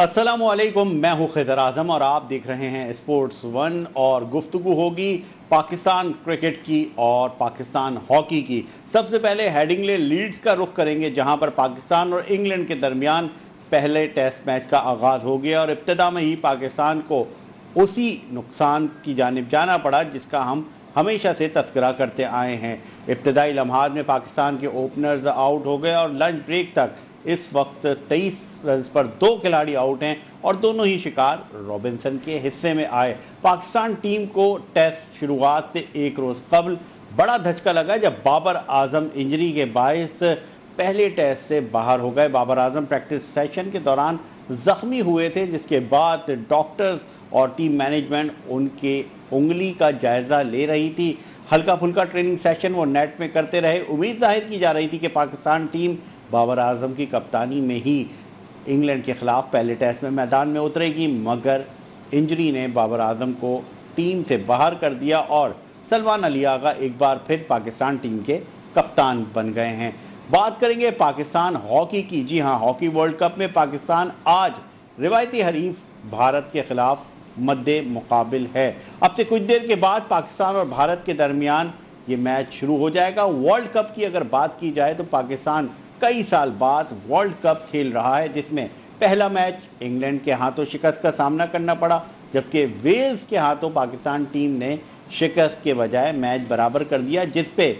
अस्सलामुअलैकुम, मैं हूं खिज़र आज़म और आप देख रहे हैं स्पोर्ट्स वन। और गुफ्तगू होगी पाकिस्तान क्रिकेट की और पाकिस्तान हॉकी की। सबसे पहले हेडिंगले लीड्स का रुख करेंगे, जहां पर पाकिस्तान और इंग्लैंड के दरमियान पहले टेस्ट मैच का आगाज़ हो गया और इब्तिदा में ही पाकिस्तान को उसी नुकसान की जानिब जाना पड़ा जिसका हम हमेशा से तस्करा करते आए हैं। इब्तदाई लम्हात में पाकिस्तान के ओपनर्स आउट हो गए और लंच ब्रेक तक इस वक्त 23 रन पर 2 खिलाड़ी आउट हैं और दोनों ही शिकार रॉबिन्सन के हिस्से में आए। पाकिस्तान टीम को टेस्ट शुरुआत से एक रोज़ कबल बड़ा धचका लगा जब बाबर आजम इंजरी के बायस पहले टेस्ट से बाहर हो गए। बाबर आजम प्रैक्टिस सेशन के दौरान ज़ख्मी हुए थे, जिसके बाद डॉक्टर्स और टीम मैनेजमेंट उनके उंगली का जायज़ा ले रही थी। हल्का फुल्का ट्रेनिंग सेशन वो नेट में करते रहे। उम्मीद जाहिर की जा रही थी कि पाकिस्तान टीम बाबर आजम की कप्तानी में ही इंग्लैंड के ख़िलाफ़ पहले टेस्ट में मैदान में उतरेगी, मगर इंजरी ने बाबर आजम को टीम से बाहर कर दिया और सलमान अली आगा एक बार फिर पाकिस्तान टीम के कप्तान बन गए हैं। बात करेंगे पाकिस्तान हॉकी की। जी हाँ, हॉकी वर्ल्ड कप में पाकिस्तान आज रिवायती हरीफ भारत के ख़िलाफ़ मद्दे मुकाबिल है। अब से कुछ देर के बाद पाकिस्तान और भारत के दरमियान ये मैच शुरू हो जाएगा। वर्ल्ड कप की अगर बात की जाए तो पाकिस्तान कई साल बाद वर्ल्ड कप खेल रहा है, जिसमें पहला मैच इंग्लैंड के हाथों शिकस्त का सामना करना पड़ा, जबकि वेल्स के हाथों पाकिस्तान टीम ने शिकस्त के बजाय मैच बराबर कर दिया, जिस पे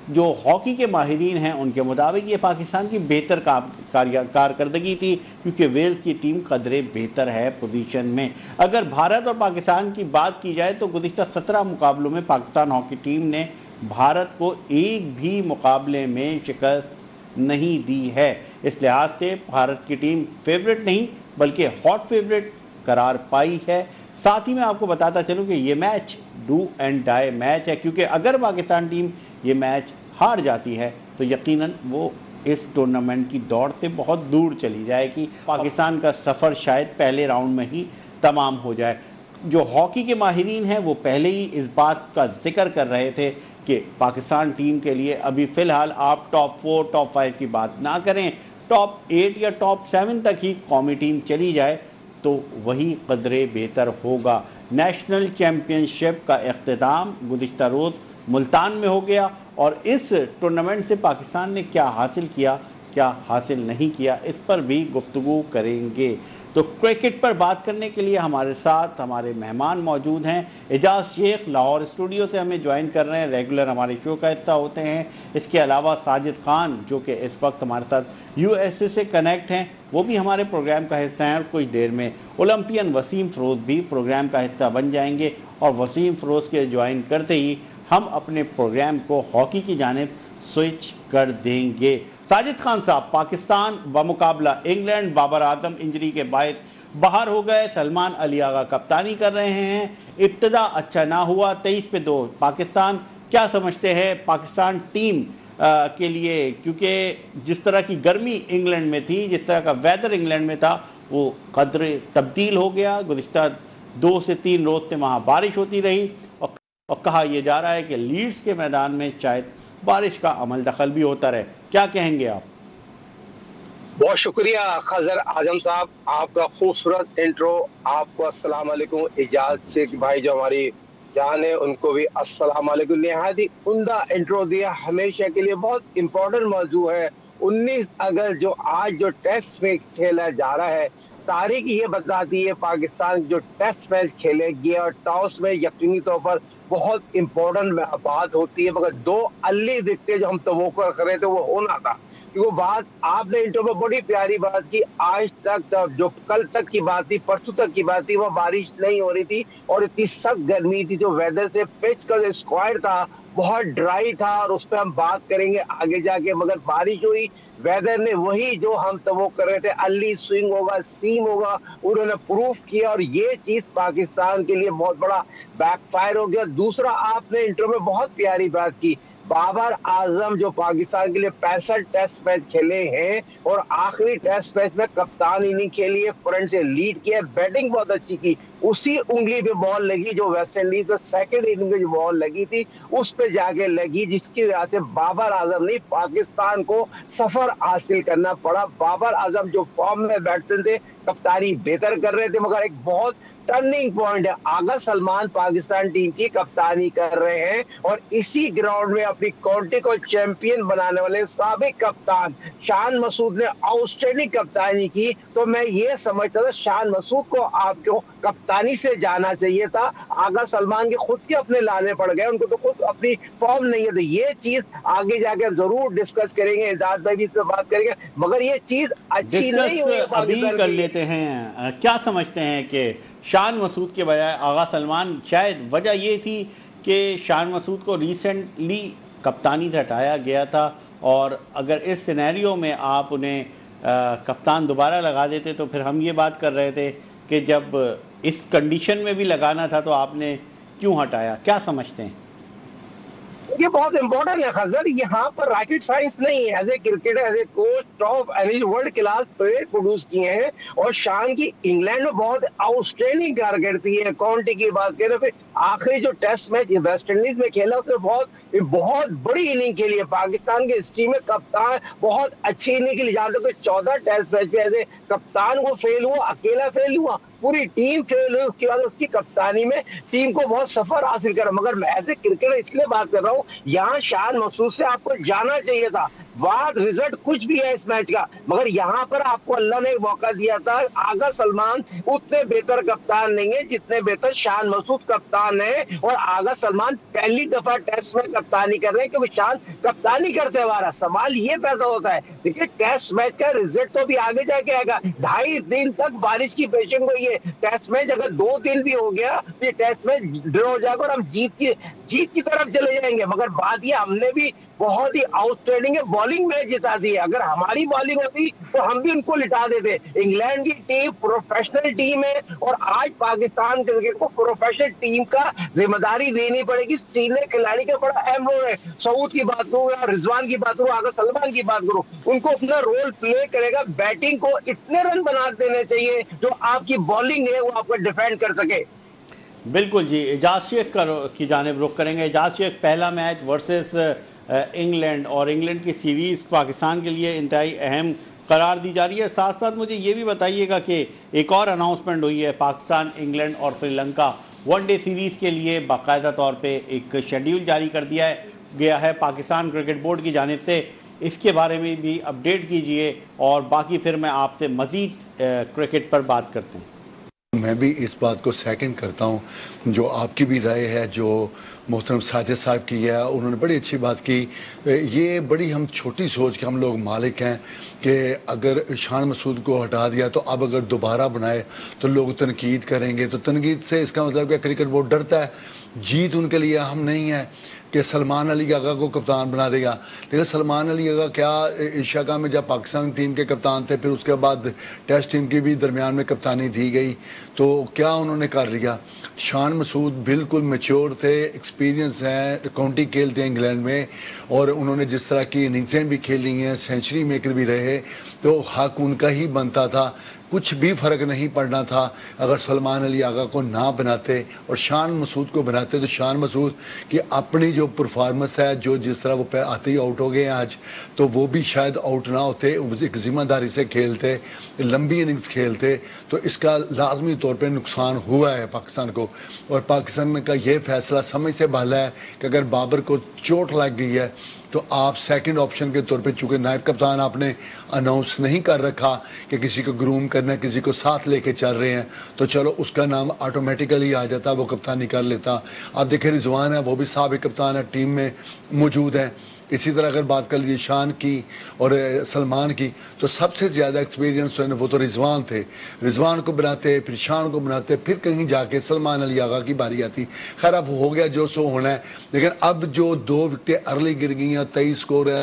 जो हॉकी के माहिरीन हैं उनके मुताबिक ये पाकिस्तान की बेहतर कारकर्दगी थी, क्योंकि वेल्स की टीम कदरे बेहतर है पोजीशन में। अगर भारत और पाकिस्तान की बात की जाए तो गुज़िश्ता 17 मुकाबलों में पाकिस्तान हॉकी टीम ने भारत को एक भी मुकाबले में शिकस्त नहीं दी है। इस लिहाज से भारत की टीम फेवरेट नहीं बल्कि हॉट फेवरेट करार पाई है। साथ ही मैं आपको बताता चलूँ कि ये match do and die match है, क्योंकि अगर पाकिस्तान टीम ये मैच हार जाती है तो यकीनन वो इस टूर्नामेंट की दौड़ से बहुत दूर चली जाएगी। पाकिस्तान का सफ़र शायद पहले राउंड में ही तमाम हो जाए। जो हॉकी के माहिरीन हैं वो पहले ही इस बात का जिक्र कर रहे थे कि पाकिस्तान टीम के लिए अभी फ़िलहाल आप टॉप 4 टॉप 5 की बात ना करें, टॉप 8 या टॉप 7 तक ही कौमी टीम चली जाए तो वही कदरे बेहतर होगा। नेशनल चैम्पियनशिप का इख्तिताम गुज़िश्ता रोज़ मुल्तान में हो गया और इस टूर्नामेंट से पाकिस्तान ने क्या हासिल किया, क्या हासिल नहीं किया, इस पर भी गुफ्तगू करेंगे। तो क्रिकेट पर बात करने के लिए हमारे साथ हमारे मेहमान मौजूद हैं। एजाज शेख लाहौर स्टूडियो से हमें ज्वाइन कर रहे हैं, रेगुलर हमारे शो का हिस्सा होते हैं। इसके अलावा साजिद खान जो कि इस वक्त हमारे साथ यूएसए से कनेक्ट हैं, वो भी हमारे प्रोग्राम का हिस्सा हैं और कुछ देर में ओलंपियन वसीम फ़रोज़ भी प्रोग्राम का हिस्सा बन जाएंगे। और वसीम फ़रोज़ के ज्वाइन करते ही हम अपने प्रोग्राम को हॉकी की जानिब स्विच कर देंगे। साजिद खान साहब, पाकिस्तान बमुकाबला इंग्लैंड बाबर आजम इंजरी के बायस बाहर हो गए, सलमान अली आगा कप्तानी कर रहे हैं, इब्तिदा अच्छा ना हुआ, 23 पे 2 पाकिस्तान। क्या समझते हैं पाकिस्तान टीम के लिए, क्योंकि जिस तरह की गर्मी इंग्लैंड में थी, जिस तरह का वेदर इंग्लैंड में था, वो कदर तब्दील हो गया। गुज़िश्ता 2 से 3 रोज़ से वहाँ बारिश होती रही और कहा यह जा रहा है कि लीड्स के मैदान में शायद बारिश का अमल दखल भी होता रहे। क्या कहेंगे आप? बहुत शुक्रिया खजर आजम साहब, आपका खूबसूरत इंट्रो। आपको अस्सलाम वालेकुम। एजाज शेख भाई जो हमारी जान है उनको भी अस्सलाम वालेकुम। निहायत ही उम्दा इंट्रो दिया, हमेशा के लिए बहुत इम्पोर्टेंट मौजू है। 19 अगस्त जो आज जो टेस्ट में खेला जा रहा है, तारीख ये बताती है पाकिस्तान जो टेस्ट मैच खेलेगी और टॉस में यकीनी तौर पर बहुत इम्पोर्टेंट बात होती है, मगर 2 अर्ली विकेट जो हम तवक्को कर रहे थे वो होना था। वो बात आपने इंटरव्यू में बड़ी प्यारी बात की। आज तक जो कल तक की बात थी, परसों तक की बात थी, वो बारिश नहीं हो रही थी और इतनी सख्त गर्मी थी। जो वेदर थे, पिच का जो स्क्वायर था बहुत ड्राई था और उस पर हम बात करेंगे आगे जाके, मगर बारिश हुई। वेदर ने वही जो हम तो कर रहे थे, अर्ली स्विंग होगा, सीम होगा, उन्होंने प्रूफ किया और ये चीज पाकिस्तान के लिए बहुत बड़ा बैकफायर हो गया। दूसरा, आपने इंटरव्यू में बहुत प्यारी बात की, बाबर आजम जो पाकिस्तान के लिए 65 टेस्ट मैच खेले हैं और आखिरी टेस्ट मैच में कप्तान इनिंग खेली है, फ्रंट से लीड किया, बैटिंग बहुत अच्छी की। उसी उंगली पे बॉल लगी जो वेस्ट इंडीज में सेकंड इनिंग में जो बॉल लगी थी उस पे जाके लगी, जिसकी वजह से बाबर आजम ने पाकिस्तान को सफर हासिल करना पड़ा। बाबर आजम जो फॉर्म में बैट्समैन थे, कप्तानी बेहतर कर रहे थे, मगर एक बहुत टर्निंग पॉइंट है। आगा सलमान पाकिस्तान टीम की कप्तानी कर रहे हैं और इसी ग्राउंड में अपनी काउंटी को चैंपियन बनाने वाले साबिक कप्तान शान मसूद ने आउटस्टैंडिंग कप्तानी की। तो मैं ये समझता था शान मसूद को आपको कप्तानी से जाना चाहिए था। आगा सलमान के खुद के अपने लाने पड़ गए, उनको तो खुद अपनी फॉर्म नहीं है। तो ये चीज आगे जाकर जरूर डिस्कस करेंगे, एजाज भाई भी इस पर बात करेंगे, मगर ये चीज अच्छी नहीं हुई डिस्कस अभी पाकिस्तान कर के लिए। लेते हैं। क्या समझते हैं कि शान मसूद के बजाय आगा सलमान, शायद वजह ये थी कि शान मसूद को रिसेंटली कप्तानी से हटाया गया था, और अगर इस सिनेरियो में आप उन्हें कप्तान दोबारा लगा देते तो फिर हम ये बात कर रहे थे कि जब इस कंडीशन में भी लगाना था तो आपने क्यों हटाया? क्या समझते हैं? ये बहुत इंपॉर्टेंट है खजर, यहाँ पर रॉकेट साइंस नहीं है। As a cricketer, as a coach, top end world class player produce किए हैं, और शान की इंग्लैंड में बहुत आउटस्टैंडिंग कारकर्दगी है। काउंटी की बात करें, फिर आखिरी जो टेस्ट मैच वेस्ट इंडीज में खेला उसमें बहुत बहुत बड़ी इनिंग खेली है। पाकिस्तान की हिस्ट्री में कप्तान बहुत अच्छी इनिंग खेली, जहाँ तक 14 टेस्ट मैच में एज ए कप्तान वो फेल हुआ, अकेला फेल हुआ, पूरी टीम फेल हुई। उसके बाद उसकी कप्तानी में टीम को बहुत सफर हासिल करा। मगर मैं एज ए क्रिकेटर इसलिए बात कर रहा हूँ, यहाँ शान मसूद से आपको जाना चाहिए था। बात रिजल्ट कुछ भी है इस मैच का, मगर यहाँ पर आपको अल्लाह ने एक मौका दिया था। आगा सलमान उतने बेहतर कप्तान नहीं है जितने बेहतर शान मसूद कप्तान है, और आगा सलमान पहली दफा टेस्ट में कप्तानी कर रहे हैं, क्योंकि शान कप्तानी करते हमारा सवाल ये पैदा होता है। देखिए, टेस्ट मैच का रिजल्ट तो भी आगे जाके आएगा। 2.5 दिन तक बारिश की पेशिंग हुई है। टेस्ट मैच अगर 2 दिन भी हो गया तो ये टेस्ट मैच ड्रॉ हो जाएगा और हम जीत की तरफ चले जाएंगे। मगर बात ये, हमने भी बहुत ही आउटस्टैंडिंग बॉलिंग मैच जिता दी है। अगर हमारी बॉलिंग होती तो हम भी उनको लिटा देते। इंग्लैंड की टीम प्रोफेशनल टीम है, और आज पाकिस्तान क्रिकेट को प्रोफेशनल टीम का जिम्मेदारी देनी पड़ेगी। सीनियर खिलाड़ी का बड़ा अहम रोल है। सऊद की बात करूं या रिजवान की बात करूं, आगा सलमान की बात करूं, उनको अपना रोल प्ले करेगा। बैटिंग को इतने रन बना देने चाहिए जो आपकी बॉलिंग है वो आपको डिफेंड कर सके। बिल्कुल जी। एजाज शेख की जानिब रुख करेंगे। एजाज शेख, पहला मैच वर्सेस इंग्लैंड, और इंग्लैंड की सीरीज़ पाकिस्तान के लिए इंतहाई अहम करार दी जा रही है। साथ साथ मुझे ये भी बताइएगा कि एक और अनाउंसमेंट हुई है, पाकिस्तान, इंग्लैंड और श्रीलंका वनडे सीरीज़ के लिए बाकायदा तौर पे एक शेड्यूल जारी कर दिया गया है पाकिस्तान क्रिकेट बोर्ड की जानिब से। इसके बारे में भी अपडेट कीजिए, और बाकी फिर मैं आपसे मज़ीद क्रिकेट पर बात करते हैं। मैं भी इस बात को सेकंड करता हूं, जो आपकी भी राय है, जो मोहतरम साजिद साहब की है, उन्होंने बड़ी अच्छी बात की। ये बड़ी हम छोटी सोच के हम लोग मालिक हैं कि अगर शान मसूद को हटा दिया तो अब अगर दोबारा बनाए तो लोग तनकीद करेंगे। तो तनकीद से इसका मतलब क्या, क्रिकेट बोर्ड डरता है। जीत उनके लिए अहम नहीं है कि सलमान अली आगा को कप्तान बना देगा। देखिए, सलमान अली आगा क्या एशिया कप में जब पाकिस्तान टीम के कप्तान थे, फिर उसके बाद टेस्ट टीम की भी दरमियान में कप्तानी दी गई, तो क्या उन्होंने कर लिया। शान मसूद बिल्कुल मैच्योर थे, एक्सपीरियंस हैं, काउंटी खेलते हैं इंग्लैंड में, और उन्होंने जिस तरह की इनिंग्सें भी खेली हैं, सेंचुरी मेकर भी रहे, तो हक उनका ही बनता था। कुछ भी फ़र्क नहीं पड़ना था अगर सलमान अली आगा को ना बनाते और शान मसूद को बनाते। तो शान मसूद की अपनी जो परफॉर्मेंस है, जो जिस तरह वो आते ही आउट हो गए हैं आज, तो वो भी शायद आउट ना होते, एक ज़िम्मेदारी से खेलते, लंबी इनिंग्स खेलते, तो इसका लाजमी तौर पर नुकसान हुआ है पाकिस्तान को। और पाकिस्तान का ये फैसला समय से भाला है कि अगर बाबर को चोट लग गई है तो आप सेकंड ऑप्शन के तौर पे, चूंकि नायब कप्तान आपने अनाउंस नहीं कर रखा कि किसी को ग्रूम करना है, किसी को साथ लेके चल रहे हैं, तो चलो उसका नाम ऑटोमेटिकली आ जाता, वो कप्तानी कर लेता। आप देखें, रिजवान है, वो भी साबिक कप्तान है, टीम में मौजूद है। इसी तरह अगर बात कर लीजिए शान की और सलमान की, तो सबसे ज़्यादा एक्सपीरियंस है वो तो रिजवान थे। रिजवान को बनाते, फिर शान को बनाते, फिर कहीं जाके सलमान अली आगा की बारी आती। खैर, अब हो गया जो सो होना है, लेकिन अब जो 2 विकेटें अर्ली गिर गई हैं, 23 स्कोर है,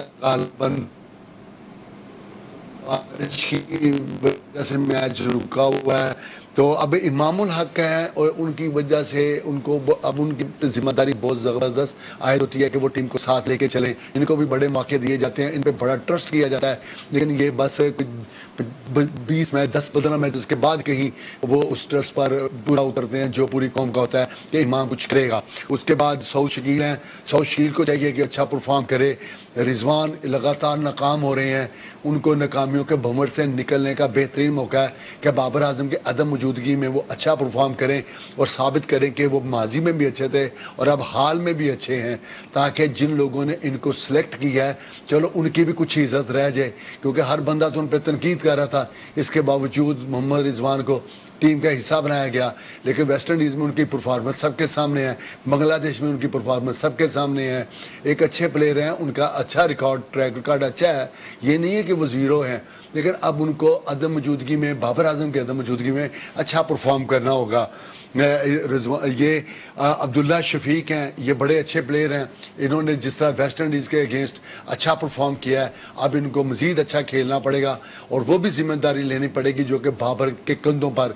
की वजह से मैच रुका हुआ है, तो अब इमामुल हक है, और उनकी वजह से उनको अब उनकी जिम्मेदारी बहुत ज़बरदस्त आयद होती है कि वो टीम को साथ लेके चलें। इनको भी बड़े मौके दिए जाते हैं, इन पे बड़ा ट्रस्ट किया जाता है, लेकिन ये बस 20 मैच 10-15 मैच के बाद कहीं वो उस ट्रस्ट पर पूरा उतरते हैं जो पूरी कौम का होता है कि इमाम कुछ करेगा। उसके बाद सऊद शकील हैं, सऊद शकील को चाहिए कि अच्छा परफॉर्म करे, रिजवान लगातार नाकाम हो रहे हैं, उनको नाकामियों के भंवर से निकलने का बेहतरीन मौका है कि बाबर आजम के अदम मौजूदगी में वो अच्छा परफॉर्म करें और साबित करें कि वो माजी में भी अच्छे थे और अब हाल में भी अच्छे हैं, ताकि जिन लोगों ने इनको सिलेक्ट किया है चलो उनकी भी कुछ इज्जत रह जाए, क्योंकि हर बंदा तो उन पर तनकीद कर रहा था। इसके बावजूद मोहम्मद रिजवान को टीम का हिस्सा बनाया गया, लेकिन वेस्ट इंडीज़ में उनकी परफॉर्मेंस सबके सामने है, बांग्लादेश में उनकी परफॉर्मेंस सबके सामने है। एक अच्छे प्लेयर हैं, उनका अच्छा रिकॉर्ड, ट्रैक रिकॉर्ड अच्छा है, ये नहीं है कि वो ज़ीरो हैं, लेकिन अब उनको अदम मौजूदगी में, बाबर आजम की अदम मौजूदगी में अच्छा परफॉर्म करना होगा। ये अब्दुल्ला शफीक हैं, ये बड़े अच्छे प्लेयर हैं, इन्होंने जिस तरह वेस्ट इंडीज़ के अगेंस्ट अच्छा परफॉर्म किया है, अब इनको मज़ीद अच्छा खेलना पड़ेगा और वो भी जिम्मेदारी लेनी पड़ेगी जो कि बाबर के कंधों पर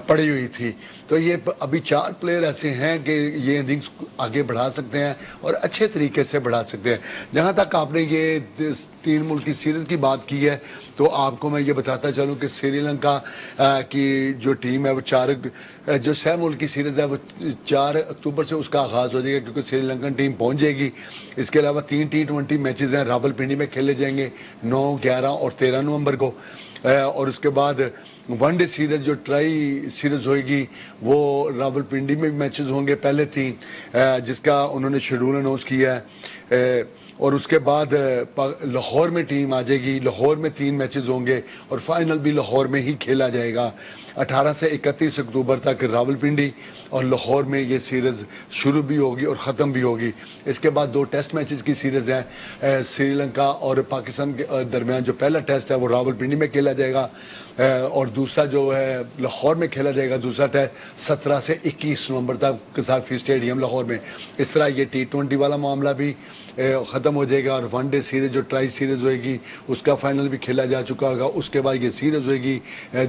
पड़ी हुई थी। तो ये अभी 4 प्लेयर ऐसे हैं कि ये इनिंग्स आगे बढ़ा सकते हैं और अच्छे तरीके से बढ़ा सकते हैं। जहाँ तक आपने ये 3 मुल्क की सीरीज़ की बात की है, तो आपको मैं ये बताता चलूँ कि श्रीलंका की जो टीम है वो जो 6 मुल्क की सीरीज़ है वो 4 अक्टूबर से उसका आगाज़ हो जाएगा, क्योंकि श्रीलंकन टीम पहुंच जाएगी। इसके अलावा 3 T20 मैचेस हैं, रावलपिंडी में खेले जाएंगे 9, 11 और 13 नवंबर को, और उसके बाद वनडे सीरीज जो ट्राई सीरीज होगी वो रावलपिंडी में भी मैचेस होंगे, पहले 3 जिसका उन्होंने शेड्यूल अनाउंस किया है, और उसके बाद लाहौर में टीम आ जाएगी, लाहौर में 3 मैचेस होंगे और फाइनल भी लाहौर में ही खेला जाएगा। 18 से 31 अक्टूबर तक रावलपिंडी और लाहौर में ये सीरीज़ शुरू भी होगी और ख़त्म भी होगी। इसके बाद 2 टेस्ट मैचेस की सीरीज़ हैं, श्रीलंका और पाकिस्तान के दरमियान जो पहला टेस्ट है वो रावलपिंडी में खेला जाएगा और दूसरा जो है लाहौर में खेला जाएगा। दूसरा टेस्ट 17 से 21 नवंबर तक कसाफी स्टेडियम लाहौर में। इस तरह ये T20 वाला मामला भी ख़त्म हो जाएगा और वनडे सीरीज़ जो ट्राई सीरीज़ होएगी उसका फाइनल भी खेला जा चुका होगा। उसके बाद ये सीरीज़ होएगी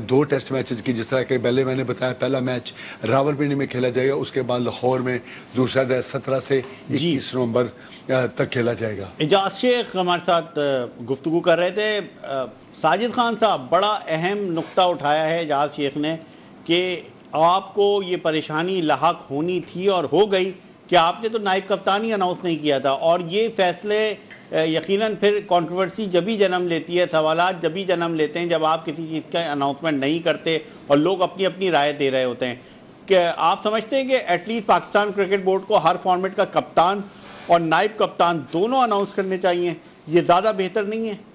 2 टेस्ट मैचेस की, जिस तरह के पहले मैंने बताया, पहला मैच रावलपिंडी में खेला जाएगा, उसके बाद लाहौर में दूसरा टेस्ट 17 से 21 नवंबर तक खेला जाएगा। एजाज शेख हमारे साथ गुफ्तगू कर रहे थे। साजिद खान साहब, बड़ा अहम नुक्ता उठाया है एजाज शेख ने कि आपको ये परेशानी लाहक होनी थी और हो गई कि आपने तो नायब कप्तान ही अनाउंस नहीं किया था, और ये फैसले यकीनन फिर कंट्रोवर्सी जब भी जन्म लेती है, सवालात जब भी जन्म लेते हैं जब आप किसी चीज़ का अनाउंसमेंट नहीं करते और लोग अपनी अपनी राय दे रहे होते हैं। क्या आप समझते हैं कि एटलीस्ट पाकिस्तान क्रिकेट बोर्ड को हर फॉर्मेट का कप्तान और नायब कप्तान दोनों अनाउंस करने चाहिए? ये ज़्यादा बेहतर नहीं है?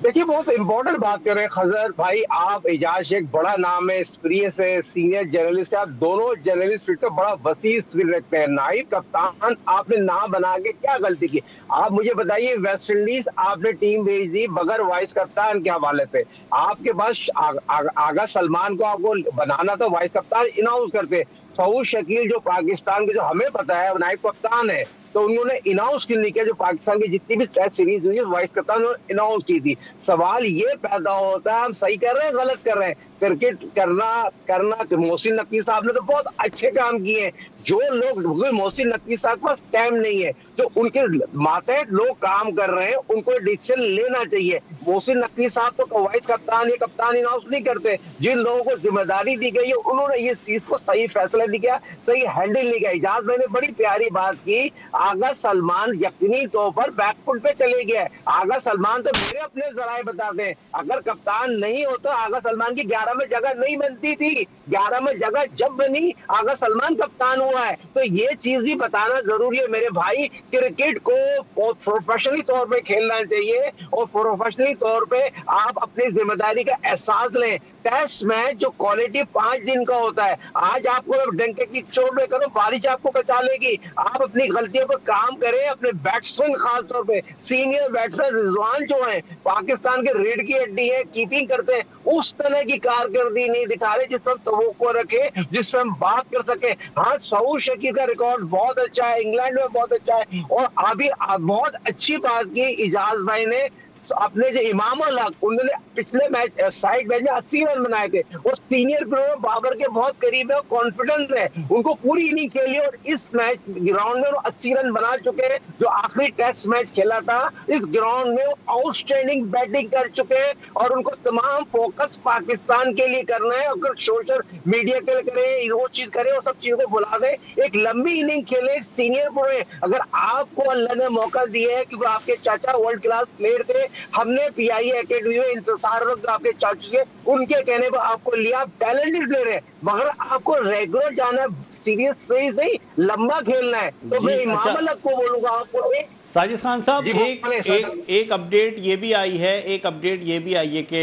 देखिए, बहुत इंपॉर्टेंट बात कर रहे हैं खजर भाई आप। एजाज शेख बड़ा नाम है, एक्सपीरियंस है, सीनियर जर्नलिस्ट है, आप दोनों जर्नलिस्ट फिर तो बड़ा वसी स्किल रखते हैं। नाइब कप्तान आपने नाम बना के क्या गलती की? आप मुझे बताइए, वेस्ट इंडीज आपने टीम भेज दी बगैर वाइस कप्तान के हवाले से। आपके पास आगा सलमान को आपको बनाना था वाइस कप्तान, अनाउंस करते। फऊद शकील जो पाकिस्तान के, जो हमें पता है नाइब कप्तान है, तो उन्होंने अनाउंस क्यों नहीं किया? जो पाकिस्तान की जितनी भी टेस्ट सीरीज हुई है वाइस कप्तान उन्होंने अनाउंस की थी। सवाल ये पैदा होता है, हम सही कर रहे हैं गलत कर रहे हैं? क्रिकेट करना मोहसिन नकवी साहब ने तो बहुत अच्छे काम किए हैं। जो लोग, मोहसिन नकवी साहब के पास टाइम नहीं है, जो उनके मातहत लोग काम कर रहे हैं उनको डिसीजन लेना चाहिए। मोहसिन नकवी साहब तो वाइस कप्तान या कप्तान अनाउंस नहीं करते। जिन लोगों को जिम्मेदारी दी गई है उन्होंने ये चीज को सही फैसला नहीं किया, सही हैंडल नहीं किया। इजाज मैंने बड़ी प्यारी बात की, आगा सलमान यकीनी तौर पर बैकफुट पे चले गया। आगा सलमान तो मेरे अपने जराए बताते हैं, अगर कप्तान नहीं होता आगा सलमान की 11 में जगह नहीं बनती थी। 11 में जगह जब बनी, आगा सलमान कप्तान हुआ है। तो ये चीज भी बताना जरूरी है मेरे भाई। क्रिकेट को प्रोफेशनली तौर पे खेलना चाहिए और प्रोफेशनली तौर पे आप अपनी जिम्मेदारी का एहसास लें। टेस्ट मैच जो क्वालिटी 5 दिन का होता है, आज आपको डंके की चोट में करो, बारिश आपको बचा लेगी। आप अपनी गलतियों पर काम करें। अपने बैट्समैन खासतौर पे सीनियर बैट्समैन रिजवान जो है, पाकिस्तान के रीढ़ की हड्डी है, कीपिंग करते हैं, उस तरह की कारकर्दगी नहीं दिखा रहे जिस पर तवक्को रखे, जिस पर हम बात कर सके। हाँ, सऊद शकील का रिकॉर्ड बहुत अच्छा है, इंग्लैंड में बहुत अच्छा है। और अभी बहुत अच्छी बात की इजाज भाई ने, अपने जो इमाम उल हक, उन्होंने पिछले मैच साइड मैच में 80 रन बनाए थे। वो सीनियर प्लेयर बाबर के बहुत करीब है, कॉन्फिडेंस है, उनको पूरी इनिंग खेली और इस मैच ग्राउंड में वो 80 रन बना चुके हैं। जो आखिरी टेस्ट मैच खेला था इस ग्राउंड में वो आउटस्टैंडिंग बैटिंग कर चुके हैं और उनको तमाम फोकस पाकिस्तान के लिए करना है। अगर सोशल मीडिया के लिए करें, वो चीज करें, वो सब चीजों को भुला दें, एक लंबी इनिंग खेले सीनियर प्लेयर। अगर आपको अल्लाह ने मौका दिया है कि वो आपके चाचा वर्ल्ड क्लास प्लेयर थे, हमने पीआई एकेडमी में इंतजार वक्त आपके चाचू से उनके कहने पर आपको लिया, आप टैलेंटेड प्लेयर है, मगर आपको रेगुलर जाना, सीरीज नहीं लंबा खेलना है। तो मैं इमाम अल हक को बोलूंगा आपको साजिद खान साहब, एक अपडेट ये भी आई है, कि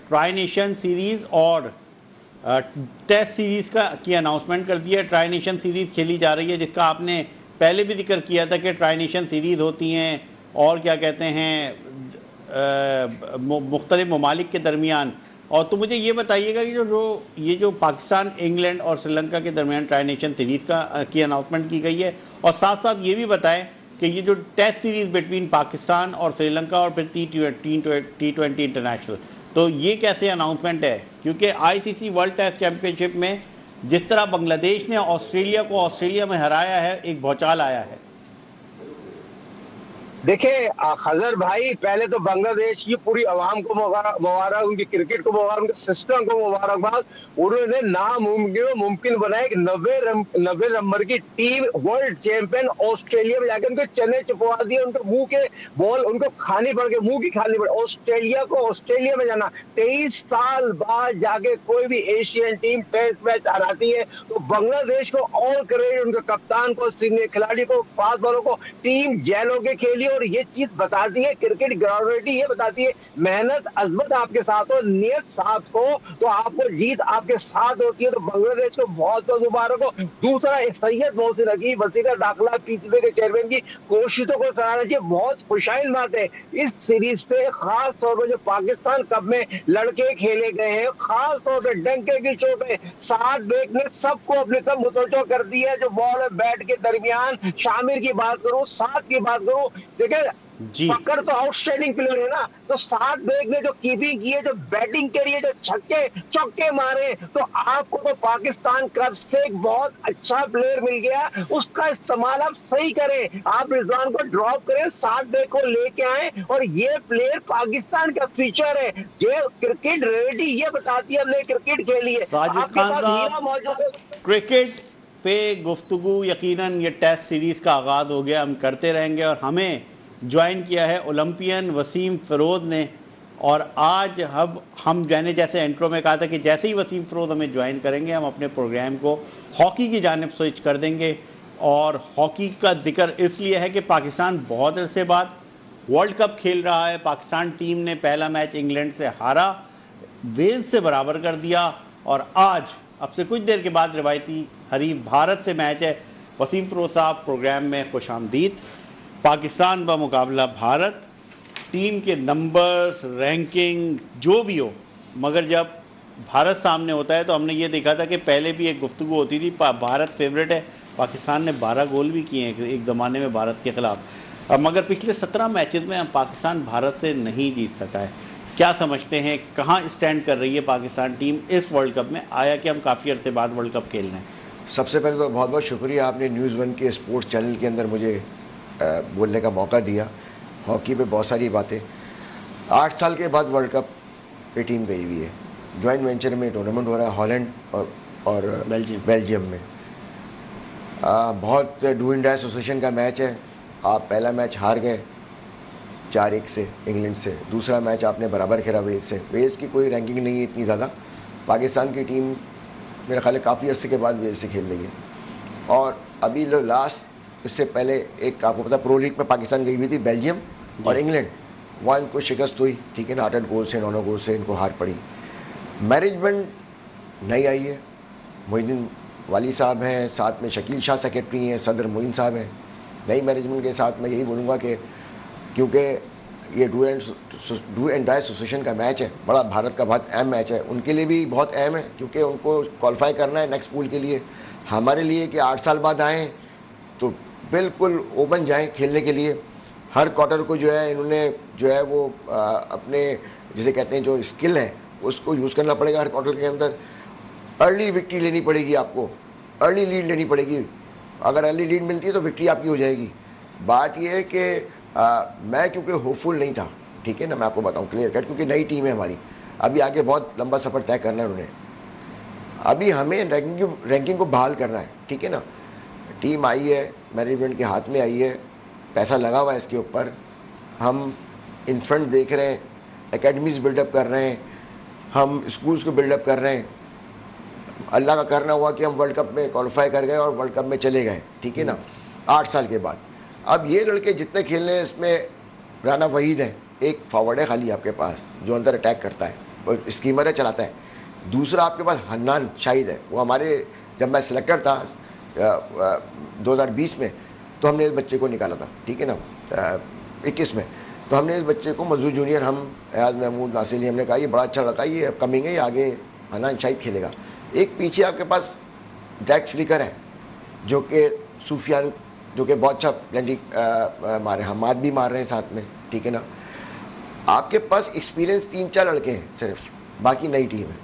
ट्राई नेशन सीरीज और टेस्ट सीरीज की अनाउंसमेंट कर दिया है। ट्राई नेशन सीरीज खेली जा रही है, जिसका आपने पहले भी जिक्र किया था कि ट्राई नेशन सीरीज होती हैं और क्या कहते हैं मुख्तलिफ ममालिक के दरमियान। और तो मुझे ये बताइएगा कि जो पाकिस्तान, इंग्लैंड और श्रीलंका के दरमियान ट्राई नेशन सीरीज़ की अनाउंसमेंट की गई है, और साथ साथ ये भी बताएं कि ये जो टेस्ट सीरीज़ बिटवीन पाकिस्तान और श्रीलंका और फिर T20 इंटरनेशनल, तो ये कैसे अनाउंसमेंट है? क्योंकि आईसीसी वर्ल्ड टेस्ट चैम्पियनशिप में जिस तरह बांग्लादेश ने ऑस्ट्रेलिया को ऑस्ट्रेलिया में हराया है, एक भौचाल आया है। देखिए खजर भाई, पहले तो बांग्लादेश की पूरी आवाम को मुबारक, उनकी क्रिकेट को मुबारक, उनके सिस्टम को मुबारकबाद। उन्होंने नामुमकिन बनाया कि 90 नंबर की टीम वर्ल्ड चैंपियन ऑस्ट्रेलिया में जाकर उनको चने चुपवा दिए, उनके मुंह के बॉल उनको खानी पड़ गई, मुंह की खानी पड़ी। ऑस्ट्रेलिया को ऑस्ट्रेलिया में जाना, 23 साल बाद जाके कोई भी एशियन टीम टेस्ट मैच हराती है, तो बांग्लादेश को और क्रेडिट, उनके कप्तान को, सीनियर खिलाड़ी को, फास्ट बॉलर को, टीम जैलों के खेली। और ये चीज बताती है क्रिकेट ग्राउंड, ये बताती है मेहनत अजमत आपके साथ हो, नियत साथ हो तो आपको जीत आपके साथ होती है। तो बांग्लादेश को बहुत बहुत मुबारक हो। दूसरा, सैयद मोहसिन रकीब, वसीला दाखिला पीसीबी के चेयरमैन की कोशिशों को सराहना चाहिए। बहुत खुशाइन बात है इस सीरीज से, खास तौर पर जो पाकिस्तान कप में लड़के खेले गए हैं, खास तौर पर डंके की चोट में साथ देखने सबको अपने सब मुतवज्जो कर दिया है। जो बॉल और बैट के दरमियान शामिर की बात करूं, साथ की बात करूं, देखिए फकर तो आउटस्टैंडिंग प्लेयर है ना, तो साथ बैग ने जो कीपिंग की है, जो बैटिंग करी है, जो छक्के चौके मारे, तो आपको तो पाकिस्तान कप से एक बहुत अच्छा प्लेयर मिल गया। उसका इस्तेमाल आप सही करें, आप रिजवान को ड्रॉप करें, साथ बैग को लेके आए, और ये प्लेयर पाकिस्तान का फ्यूचर है। ये क्रिकेट रेडी, ये बताती है हमने क्रिकेट खेली है। साजिद खान साहब, क्रिकेट पे गुफ्तगू, यकीनन ये टेस्ट सीरीज़ का आगाज़ हो गया, हम करते रहेंगे। और हमें ज्वाइन किया है ओलंपियन वसीम फ़िरोज़ ने, और आज हम मैंने जैसे इंट्रो में कहा था कि जैसे ही वसीम फ़िरोज़ हमें ज्वाइन करेंगे, हम अपने प्रोग्राम को हॉकी की जानिब स्विच कर देंगे। और हॉकी का जिक्र इसलिए है कि पाकिस्तान बहुत अरसे बाद वर्ल्ड कप खेल रहा है। पाकिस्तान टीम ने पहला मैच इंग्लैंड से हारा, वेल्स से बराबर कर दिया, और आज अब से कुछ देर के बाद रिवायती हरीफ भारत से मैच है। वसीम फ़िरोज़ साहब, प्रोग्राम में खुशामदीद। पाकिस्तान का मुकाबला भारत, टीम के नंबर्स, रैंकिंग जो भी हो, मगर जब भारत सामने होता है तो हमने ये देखा था कि पहले भी एक गुफ्तगू होती थी, भारत फेवरेट है। पाकिस्तान ने 12 गोल भी किए हैं एक ज़माने में भारत के ख़िलाफ़, मगर पिछले 17 मैचेस में पाकिस्तान भारत से नहीं जीत सका है। क्या समझते हैं, कहाँ स्टैंड कर रही है पाकिस्तान टीम इस वर्ल्ड कप में? आया कि हम काफ़ी अर्से बाद वर्ल्ड कप खेल रहे हैं। सबसे पहले तो बहुत बहुत शुक्रिया, आपने न्यूज़ 1 के स्पोर्ट्स चैनल के अंदर मुझे बोलने का मौका दिया। हॉकी पे बहुत सारी बातें, 8 साल के बाद वर्ल्ड कप पे टीम गई हुई है। जॉइंट वेंचर में टूर्नामेंट हो रहा है हॉलैंड और बेल्जियम में। बहुत डू एंड डाई एसोसिएशन का मैच है। आप पहला मैच हार गए 4-1 से इंग्लैंड से, दूसरा मैच आपने बराबर खेला वेल्स से। वेल्स की कोई रैंकिंग नहीं है इतनी ज़्यादा। पाकिस्तान की टीम मेरा ख्याल है काफ़ी अर्से के बाद वेल्स से खेल रही है। और अभी लास्ट, इससे पहले एक आपको पता, प्रो लीग में पाकिस्तान गई हुई थी बेल्जियम और इंग्लैंड, वहाँ इनको शिकस्त हुई, ठीक है ना, 8 गोल से 9 गोल से इनको हार पड़ी। मैनेजमेंट नई आई है, मोहिद्दीन वाली साहब हैं, साथ में शकील शाह सेक्रेटरी हैं, सदर मोइन साहब हैं। नई मैनेजमेंट के साथ मैं यही बोलूँगा कि क्योंकि ये डू एंड डाई एसोसिएशन का मैच है, बड़ा भारत का बहुत अहम मैच है, उनके लिए भी बहुत अहम है क्योंकि उनको क्वालिफाई करना है नेक्स्ट पूल के लिए। हमारे लिए कि 8 साल बाद आएँ तो बिल्कुल ओपन जाएं खेलने के लिए। हर क्वार्टर को जो है इन्होंने जो है वो अपने जिसे कहते हैं जो स्किल है उसको यूज़ करना पड़ेगा हर क्वार्टर के अंदर। अर्ली विक्ट्री लेनी पड़ेगी आपको, अर्ली लीड लेनी पड़ेगी। अगर अर्ली लीड मिलती है तो विक्ट्री आपकी हो जाएगी। बात यह है कि मैं क्योंकि होपफुल नहीं था, ठीक है ना, मैं आपको बताऊं क्लियर कट, क्योंकि नई टीम है हमारी, अभी आगे बहुत लंबा सफ़र तय करना है उन्होंने। अभी हमें रैंकिंग को बहाल करना है, ठीक है ना। टीम आई है, मैनेजमेंट के हाथ में आई है, पैसा लगा हुआ है इसके ऊपर, हम इन फ्रंट देख रहे हैं, एकेडमीज बिल्डअप कर रहे हैं, हम स्कूल्स को बिल्डअप कर रहे हैं। अल्लाह का करना हुआ कि हम वर्ल्ड कप में क्वालिफाई कर गए और वर्ल्ड कप में चले गए, ठीक है ना, 8 साल के बाद। अब ये लड़के जितने खेलने हैं इसमें राना वहीद है, एक फॉरवर्ड है खाली आपके पास जो अंदर अटैक करता है और स्कीमर है, चलाता है। दूसरा आपके पास हन्नान शाहिद है, वो हमारे जब मैं सिलेक्टर था 2020 में तो हमने इस बच्चे को निकाला था, ठीक है ना, 21 में। तो हमने इस बच्चे को मजदूर जूनियर, हम एयाज महमूद नासिली, हमने कहा ये बड़ा अच्छा लड़का, ये अपकमिंग है, ये आगे हन्नान शाहिद खेलेगा। एक पीछे आपके पास डैक्स फ्लिकर है जो कि सूफियान, जो कि बहुत अच्छा प्लेंटी मारे, हमाद भी मार रहे हैं साथ में, ठीक है ना। आपके पास एक्सपीरियंस 3-4 लड़के हैं सिर्फ, बाकी नई टीम है।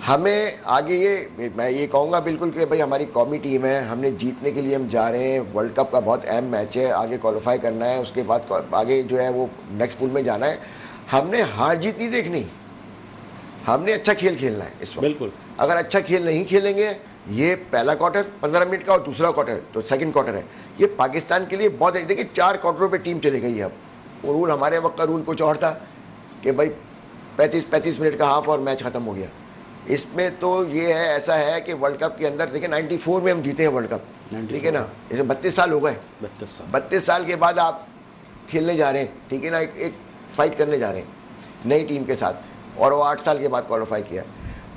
हमें आगे ये मैं ये कहूँगा बिल्कुल कि भाई हमारी कौमी टीम है, हमने जीतने के लिए हम जा रहे हैं। वर्ल्ड कप का बहुत अहम मैच है, आगे क्वालिफाई करना है, उसके बाद आगे जो है वो नेक्स्ट पूल में जाना है। हमने हार जीत नहीं देखनी, हमने अच्छा खेल खेलना है इस वक्त। बिल्कुल, अगर अच्छा खेल नहीं खेलेंगे, ये पहला क्वार्टर 15 मिनट का और दूसरा क्वार्टर तो सेकंड क्वार्टर है, ये पाकिस्तान के लिए बहुत, देखिए 4 क्वार्टरों पे टीम चली गई है अब। वो रूल हमारे वक्त का रूल कुछ और था कि भाई 35 मिनट का हाफ और मैच ख़त्म हो गया। इसमें तो ये है, ऐसा है कि वर्ल्ड कप के अंदर देखिए 94 में हम जीते हैं वर्ल्ड कप, ठीक है ना, इसे 32 साल हो गए। 32 साल के बाद आप खेलने जा रहे हैं, ठीक है ना, एक फाइट करने जा रहे हैं नई टीम के साथ, और वो 8 साल के बाद क्वालिफाई किया।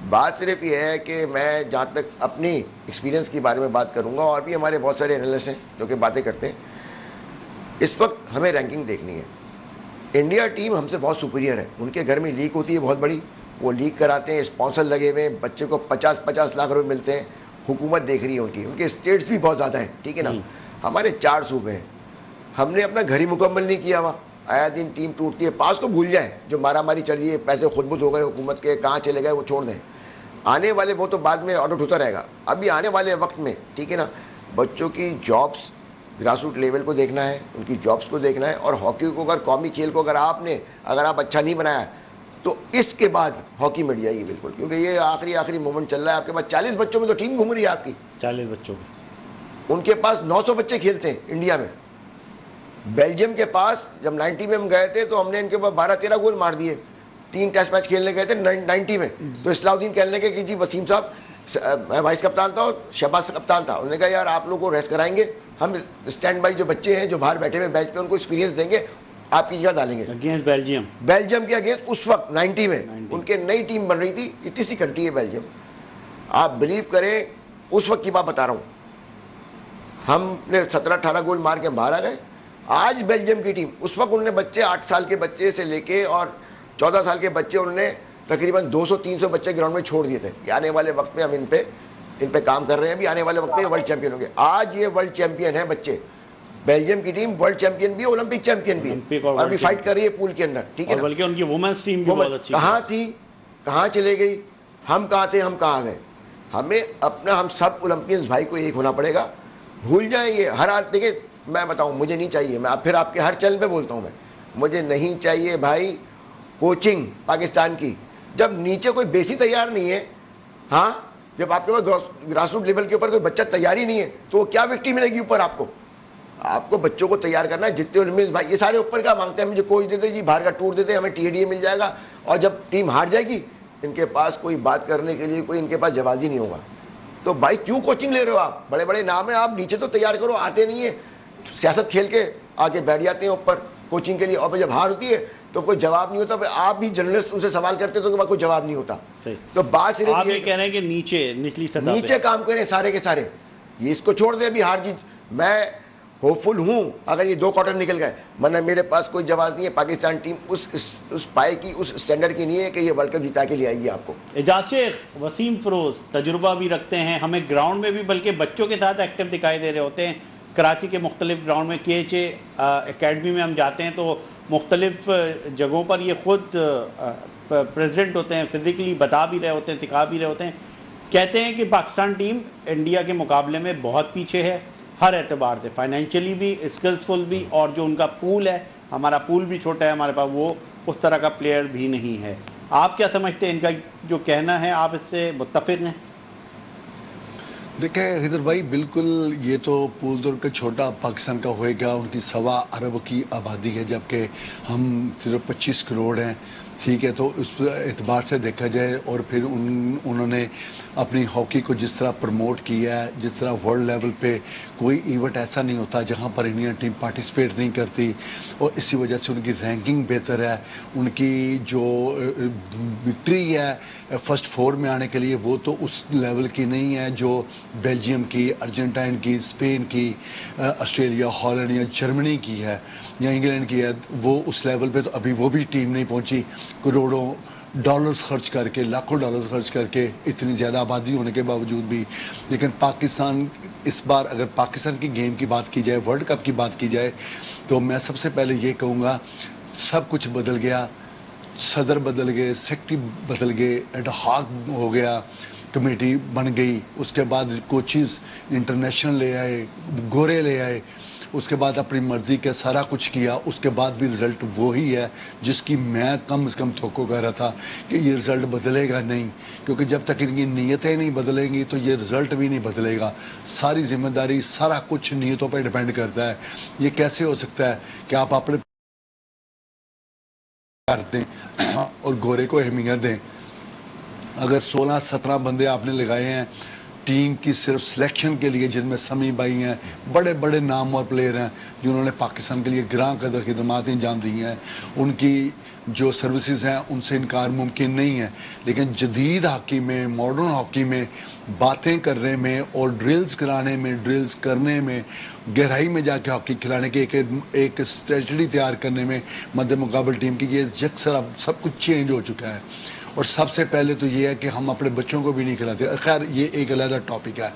बात सिर्फ ये है कि मैं जहाँ तक अपनी एक्सपीरियंस के बारे में बात करूँगा, और भी हमारे बहुत सारे एनालिस्ट हैं जो कि बातें करते हैं, इस वक्त हमें रैंकिंग देखनी है। इंडिया टीम हमसे बहुत सुपीरियर है, उनके घर में लीग होती है बहुत बड़ी, वो लीग कराते हैं, स्पॉन्सर लगे हुए हैं, बच्चे को 50-50 लाख रुपए मिलते हैं, हुकूमत देख रही है उनकी, उनके स्टेट्स भी बहुत ज़्यादा हैं, ठीक है ना। हमारे 4 सूबे हैं, हमने अपना घर ही मुकम्मल नहीं किया हुआ। आया दिन टीम टूटती है, पास को भूल जाए, जो मारा मारी चल रही है, पैसे खुदबुद हो गए हुकूमत के, कहाँ चले गए वो छोड़ दें, आने वाले वो तो बाद में ऑडिट होता रहेगा। अभी आने वाले वक्त में, ठीक है ना, बच्चों की जॉब्स ग्रास रूट लेवल को देखना है, उनकी जॉब्स को देखना है। और हॉकी को, अगर कौमी खेल को अगर आप अच्छा नहीं बनाया तो इसके बाद हॉकी मिट जाएगी बिल्कुल, क्योंकि ये आखिरी मोमेंट चल रहा है। आपके पास 40 बच्चों में तो टीम घूम रही है आपकी, 40 बच्चों की, उनके पास 900 बच्चे खेलते हैं इंडिया में। बेल्जियम के पास जब 90 में हम गए थे तो हमने इनके ऊपर 12-13 गोल मार दिए। 3 टेस्ट मैच खेलने गए थे 90 में, तो इस्लाउद्दीन कहने लगे कि जी वसीम साहब, मैं वाइस कप्तान था और शहबाज कप्तान था, उन्होंने कहा यार आप लोगों को रेस्ट कराएंगे, हम स्टैंड बाई जो बच्चे हैं जो बाहर बैठे हुए बेंच पे, उनको एक्सपीरियंस देंगे, आपकी जगह डालेंगे। अगेंस्ट बेल्जियम के अगेंस्ट उस वक्त 90 में उनके नई टीम बन रही थी, इतनी सी कंट्री है बेल्जियम। आप बिलीव करें, उस वक्त की बात बता रहा हूँ, हमने 17-18 गोल मार के बाहर आ गए। आज बेल्जियम की टीम, उस वक्त उन्होंने बच्चे 8 साल के बच्चे से लेके और 14 साल के बच्चे, उन्होंने तकरीबन 200-300 बच्चे ग्राउंड में छोड़ दिए थे कि आने वाले वक्त में हम इन पे काम कर रहे हैं, अभी आने वाले वक्त में वर्ल्ड चैंपियन होंगे। आज ये वर्ल्ड चैंपियन है बच्चे, बेल्जियम की टीम वर्ल्ड चैंपियन भी है, ओलंपिक चैंपियन भी है, और अभी फाइट कर रही है पूल के अंदर, ठीक है ना। बल्कि उनकी वुमेन्स टीम भी बहुत अच्छी, कहाँ थी, कहाँ चले गई, हम कहाँ थे, हम कहाँ गए। हमें अपना, हम सब ओलंपियंस भाई को एक होना पड़ेगा। भूल जाएंगे हर हाल, देखिए मैं बताऊं, मुझे नहीं चाहिए, मैं फिर आपके हर चैनल पे बोलता हूं, मैं मुझे नहीं चाहिए भाई कोचिंग पाकिस्तान की, जब नीचे कोई बेसी तैयार नहीं है। हाँ, जब आपके पास ग्रास रूट लेवल के ऊपर कोई बच्चा तैयार ही नहीं है तो वो क्या विक्ट्री मिलेगी ऊपर आपको बच्चों को तैयार करना है। जितने ओलंपियंस भाई, ये सारे ऊपर का मांगते हैं, मुझे कोच देते जी, बाहर का टूर देते, हमें TDA मिल जाएगा, और जब टीम हार जाएगी इनके पास कोई बात करने के लिए कोई इनके पास जवाब ही नहीं होगा। तो भाई क्यों कोचिंग ले रहे हो आप, बड़े बड़े नाम है, आप नीचे तो तैयार करो, आते नहीं है, सियासत खेल के आके बैठ जाते हैं ऊपर कोचिंग के लिए, और जब हार होती है तो कोई जवाब नहीं होता। आप भी जर्नलिस्ट उनसे सवाल करते तो कोई जवाब नहीं होता। सही। तो बात सिर्फ आप ये कह रहे हैं कि निचली सतह नीचे काम करें सारे के सारे, ये इसको छोड़ दे अभी हार जीत। मैं होपफुल हूँ अगर ये 2 क्वार्टर निकल गए, वरना मेरे पास कोई जवाब नहीं है। पाकिस्तान टीम उस पाए की, उस स्टैंडर्ड की नहीं है कि ये वर्ल्ड कप जिता के ले आएगी आपको। एजाज शेख, वसीम फिरोज तजुर्बा भी रखते हैं, हमें ग्राउंड में भी बल्कि बच्चों के साथ एक्टिव दिखाई दे रहे होते हैं, कराची के मुख्तलिफ ग्राउंड में KHA एकेडमी में हम जाते हैं तो मुख्तलिफ जगहों पर ये ख़ुद प्रेसिडेंट होते हैं, फ़िज़िकली बता भी रहे होते हैं, सिखा भी रहे होते हैं, कहते हैं कि पाकिस्तान टीम इंडिया के मुकाबले में बहुत पीछे है हर एतबार से, फाइनेंशियली भी, स्किल्सफुल भी, और जो उनका पूल है, हमारा पूल भी छोटा है, हमारे पास वो उस तरह का प्लेयर भी नहीं है। आप क्या समझते हैं, इनका जो कहना है आप इससे मुत्तफ़िक़ हैं? देखिए हैदर भाई, बिल्कुल ये तो पूल तो उनका छोटा पाकिस्तान का होएगा, उनकी 1.25 अरब की आबादी है जबकि हम सिर्फ 25 करोड़ हैं, ठीक है। तो उस एतबार से देखा जाए, और फिर उन्होंने अपनी हॉकी को जिस तरह प्रमोट किया है, जिस तरह वर्ल्ड लेवल पे कोई इवेंट ऐसा नहीं होता जहां पर इंडियन टीम पार्टिसिपेट नहीं करती, और इसी वजह से उनकी रैंकिंग बेहतर है। उनकी जो विक्ट्री है फर्स्ट 4 में आने के लिए, वो तो उस लेवल की नहीं है जो बेल्जियम की, अर्जेंटाइन की, स्पेन की, ऑस्ट्रेलिया, हॉलैंड या जर्मनी की है या इंग्लैंड की है। वो उस लेवल पे तो अभी वो भी टीम नहीं पहुंची, करोड़ों डॉलर्स खर्च करके, लाखों डॉलर्स खर्च करके, इतनी ज़्यादा आबादी होने के बावजूद भी। लेकिन पाकिस्तान इस बार, अगर पाकिस्तान की गेम की बात की जाए, वर्ल्ड कप की बात की जाए, तो मैं सबसे पहले ये कहूँगा सब कुछ बदल गया। सदर बदल गए, सेक्रेटरी बदल गए, एडहॉक हो गया, कमेटी बन गई, उसके बाद कोचिज़ इंटरनेशनल ले आए, गोरे ले आए, उसके बाद अपनी मर्ज़ी के सारा कुछ किया, उसके बाद भी रिज़ल्ट वही है जिसकी मैं कम से कम तवक्को कर रहा था कि ये रिज़ल्ट बदलेगा नहीं, क्योंकि जब तक इनकी नीयतें नहीं बदलेंगी तो ये रिज़ल्ट भी नहीं बदलेगा। सारी जिम्मेदारी, सारा कुछ नीयतों पर डिपेंड करता है। ये कैसे हो सकता है कि आप अपने करते हैं और गोरे को अहमियत दें? अगर 16-17 बंदे आपने लगाए हैं टीम की सिर्फ सिलेक्शन के लिए, जिनमें समी भाई हैं, बड़े बड़े नाम और प्लेयर हैं जिन्होंने पाकिस्तान के लिए ग्रां कदर खिदमात अंजाम दी हैं, उनकी जो सर्विसेज हैं उनसे इनकार मुमकिन नहीं है। लेकिन जदीद हॉकी में, मॉडर्न हॉकी में बातें करने में और ड्रिल्स कराने में, ड्रिल्स करने में, गहराई में जाके हॉकी खिलाने की एक स्ट्रेटजी तैयार करने में मद्दे मुकाबल टीम की, ये यकसर अब सब कुछ चेंज हो चुका है। और सबसे पहले तो ये है कि हम अपने बच्चों को भी नहीं खिलाते। खैर ये एक अलग टॉपिक है।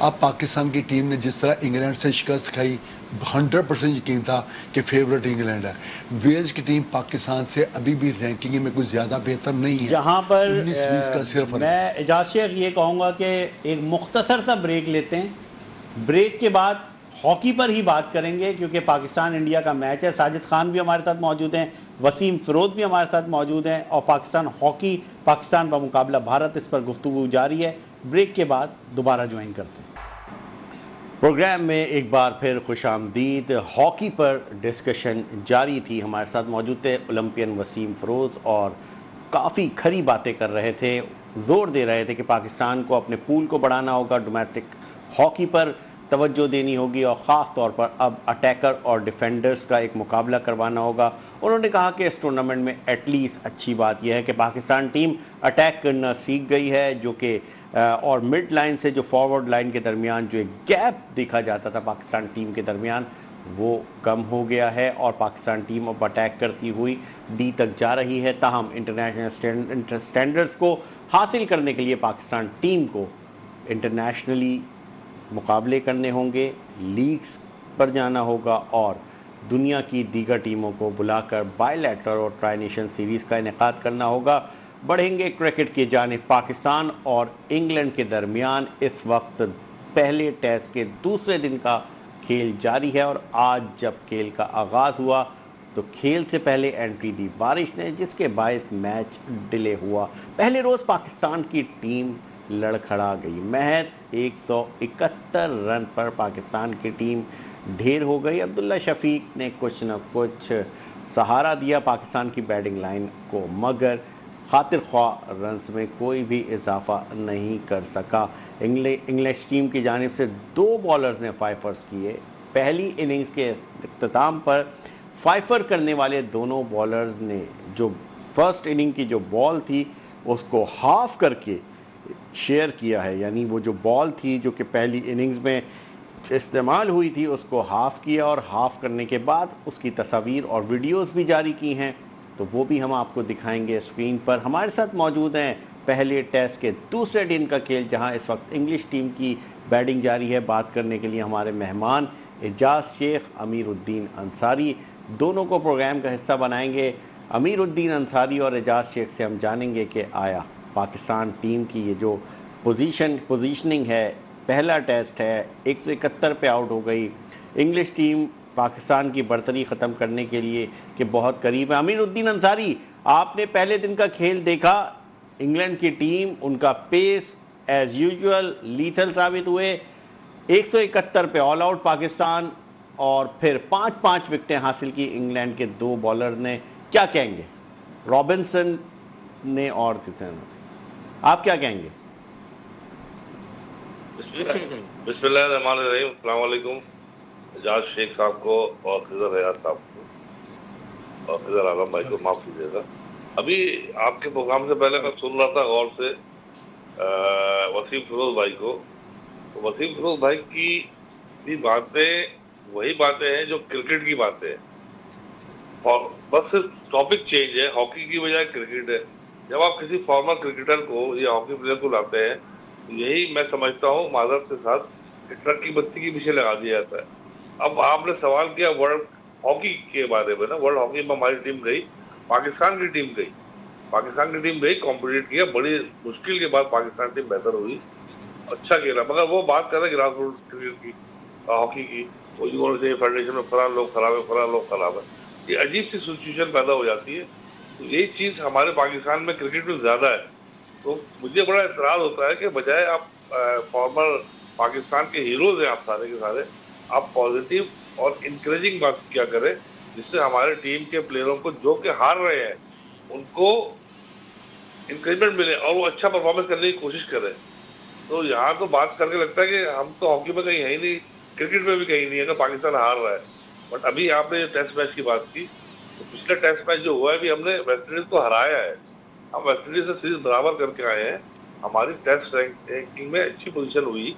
अब पाकिस्तान की टीम ने जिस तरह इंग्लैंड से शिकस्त खाई, 100% यकीन था कि फेवरेट इंग्लैंड है। वेल्स की टीम पाकिस्तान से अभी भी रैंकिंग में कुछ ज़्यादा बेहतर नहीं है। यहाँ पर 19-20 का सिर्फ मैं इजाज़ शेख ये कहूँगा कि एक मुख्तसर सा ब्रेक लेते हैं। ब्रेक के बाद हॉकी पर ही बात करेंगे, क्योंकि पाकिस्तान इंडिया का मैच है। साजिद खान भी हमारे साथ मौजूद हैं, वसीम फ़िरोज़ भी हमारे साथ मौजूद हैं, और पाकिस्तान हॉकी, पाकिस्तान का मुकाबला भारत, इस पर गुफ्तगू जारी है। ब्रेक के बाद दोबारा ज्वाइन करते हैं। प्रोग्राम में एक बार फिर खुशामदीद। हॉकी पर डिस्कशन जारी थी। हमारे साथ मौजूद थे ओलंपियन वसीम फ़िरोज़, और काफ़ी खरी बातें कर रहे थे, ज़ोर दे रहे थे कि पाकिस्तान को अपने पूल को बढ़ाना होगा, डोमेस्टिक हॉकी पर तवज्जो देनी होगी, और ख़ास तौर पर अब अटैकर और डिफेंडर्स का एक मुकाबला करवाना होगा। उन्होंने कहा कि इस टूर्नामेंट में एटलीस्ट अच्छी बात यह है कि पाकिस्तान टीम अटैक करना सीख गई है, जो कि और मिड लाइन से जो फॉरवर्ड लाइन के दरमियान जो एक गैप देखा जाता था पाकिस्तान टीम के दरमियान, वो कम हो गया है, और पाकिस्तान टीम अब अटैक करती हुई डी तक जा रही है। ताहम इंटरनेशनल स्टैंडर्ड्स को हासिल करने के लिए पाकिस्तान टीम को इंटरनेशनली मुकाबले करने होंगे, लीग्स पर जाना होगा, और दुनिया की दीगर टीमों को बुलाकर बायलैटरल और ट्राई नेशन सीरीज़ का इनेकाद करना होगा। बढ़ेंगे क्रिकेट की जानिब। पाकिस्तान और इंग्लैंड के दरमियान इस वक्त पहले टेस्ट के दूसरे दिन का खेल जारी है, और आज जब खेल का आगाज़ हुआ तो खेल से पहले एंट्री दी बारिश ने, जिसके बायस मैच डिले हुआ। पहले रोज़ पाकिस्तान की टीम लड़खड़ा गई। महज 171 रन पर पाकिस्तान की टीम ढेर हो गई। अब्दुल्ला शफीक ने कुछ न कुछ सहारा दिया पाकिस्तान की बैटिंग लाइन को, मगर खातिर ख्वाह रन्स में कोई भी इजाफा नहीं कर सका। इंग्लिश टीम की जानिब से 2 बॉलर्स ने फाइफर्स किए। पहली इनिंग्स के इख्तिताम पर फाइफर करने वाले दोनों बॉलर्स ने जो फर्स्ट इनिंग की जो बॉल थी उसको हाफ करके शेयर किया है, यानी वो जो बॉल थी जो कि पहली इनिंग्स में इस्तेमाल हुई थी उसको हाफ़ किया, और हाफ़ करने के बाद उसकी तस्वीर और वीडियोस भी जारी की हैं, तो वो भी हम आपको दिखाएंगे स्क्रीन पर। हमारे साथ मौजूद हैं पहले टेस्ट के दूसरे दिन का खेल, जहां इस वक्त इंग्लिश टीम की बैटिंग जारी है। बात करने के लिए हमारे मेहमान एजाज शेख, अमीरुद्दीन अंसारी, दोनों को प्रोग्राम का हिस्सा बनाएंगे। अमीरुद्दीन अंसारी और एजाज शेख से हम जानेंगे कि आया पाकिस्तान टीम की ये जो पोजीशनिंग है, पहला टेस्ट है, 171 पे आउट हो गई। इंग्लिश टीम पाकिस्तान की बर्तरी ख़त्म करने के लिए कि बहुत करीब है। अमीरुद्दीन अंसारी, आपने पहले दिन का खेल देखा, इंग्लैंड की टीम, उनका पेस एज़ यूजुअल लीथल साबित हुए। 171 पे ऑल आउट पाकिस्तान और फिर 5-5 विकेटें हासिल की इंग्लैंड के 2 बॉलर ने। क्या कहेंगे रॉबिन्सन ने और आप क्या कहेंगे? बिस्मिल्लाहिर्रहमानिर्रहीम, अस्सलाम वालेकुम। एजाज शेख साहब को और खिजर रियाज साहब को और खिजर आजम भाई को माफ कीजिएगा। अभी आपके प्रोग्राम से पहले मैं सुन रहा था गौर से वसीम फिरोज भाई को। तो वसीम फिरोज भाई की भी बातें वही बातें हैं जो क्रिकेट की बातें हैं, बस सिर्फ टॉपिक चेंज है। हॉकी की बजाय क्रिकेट है। जब आप किसी फॉर्मर क्रिकेटर को या हॉकी प्लेयर को लाते हैं, तो यही मैं समझता हूँ माजरत के साथ कि ट्रक की बत्ती के पीछे लगा दिया जाता है। अब आपने सवाल किया वर्ल्ड हॉकी के बारे में ना, वर्ल्ड हॉकी में हमारी टीम गई, पाकिस्तान की टीम गई, कॉम्पिटिट किया, बड़ी मुश्किल के बाद पाकिस्तान टीम बेहतर हुई, अच्छा खेला। मगर वो बात कर रहे ग्रास रूट क्रिकेट की, हॉकी की, वो यूँ होना चाहिए फेडरेशन में फलां लोग खराब है, फलां लोग खराब है, ये अजीब सी सिचुएशन पैदा हो जाती है। तो यही चीज़ हमारे पाकिस्तान में क्रिकेट में ज़्यादा है। तो मुझे बड़ा एतराज़ होता है कि बजाय आप फॉर्मर पाकिस्तान के हीरोज़ हैं आप सारे के सारे, आप पॉजिटिव और इंकरेजिंग बात क्या करें, जिससे हमारे टीम के प्लेयरों को जो कि हार रहे हैं उनको इंकरेजमेंट मिले और वो अच्छा परफॉर्मेंस करने की कोशिश करें। तो यहाँ तो बात करके लगता है कि हम तो हॉकी में कहीं है ही नहीं, क्रिकेट में भी कहीं नहीं है अगर पाकिस्तान हार रहा है। बट अभी आपने टेस्ट मैच की बात की, तो पिछले टेस्ट मैच जो हुआ है, अभी हमने वेस्ट इंडीज को हराया है, हम वेस्ट इंडीज से सीरीज बराबर करके आए हैं, हमारी टेस्ट रैंकिंग में अच्छी पोजीशन हुई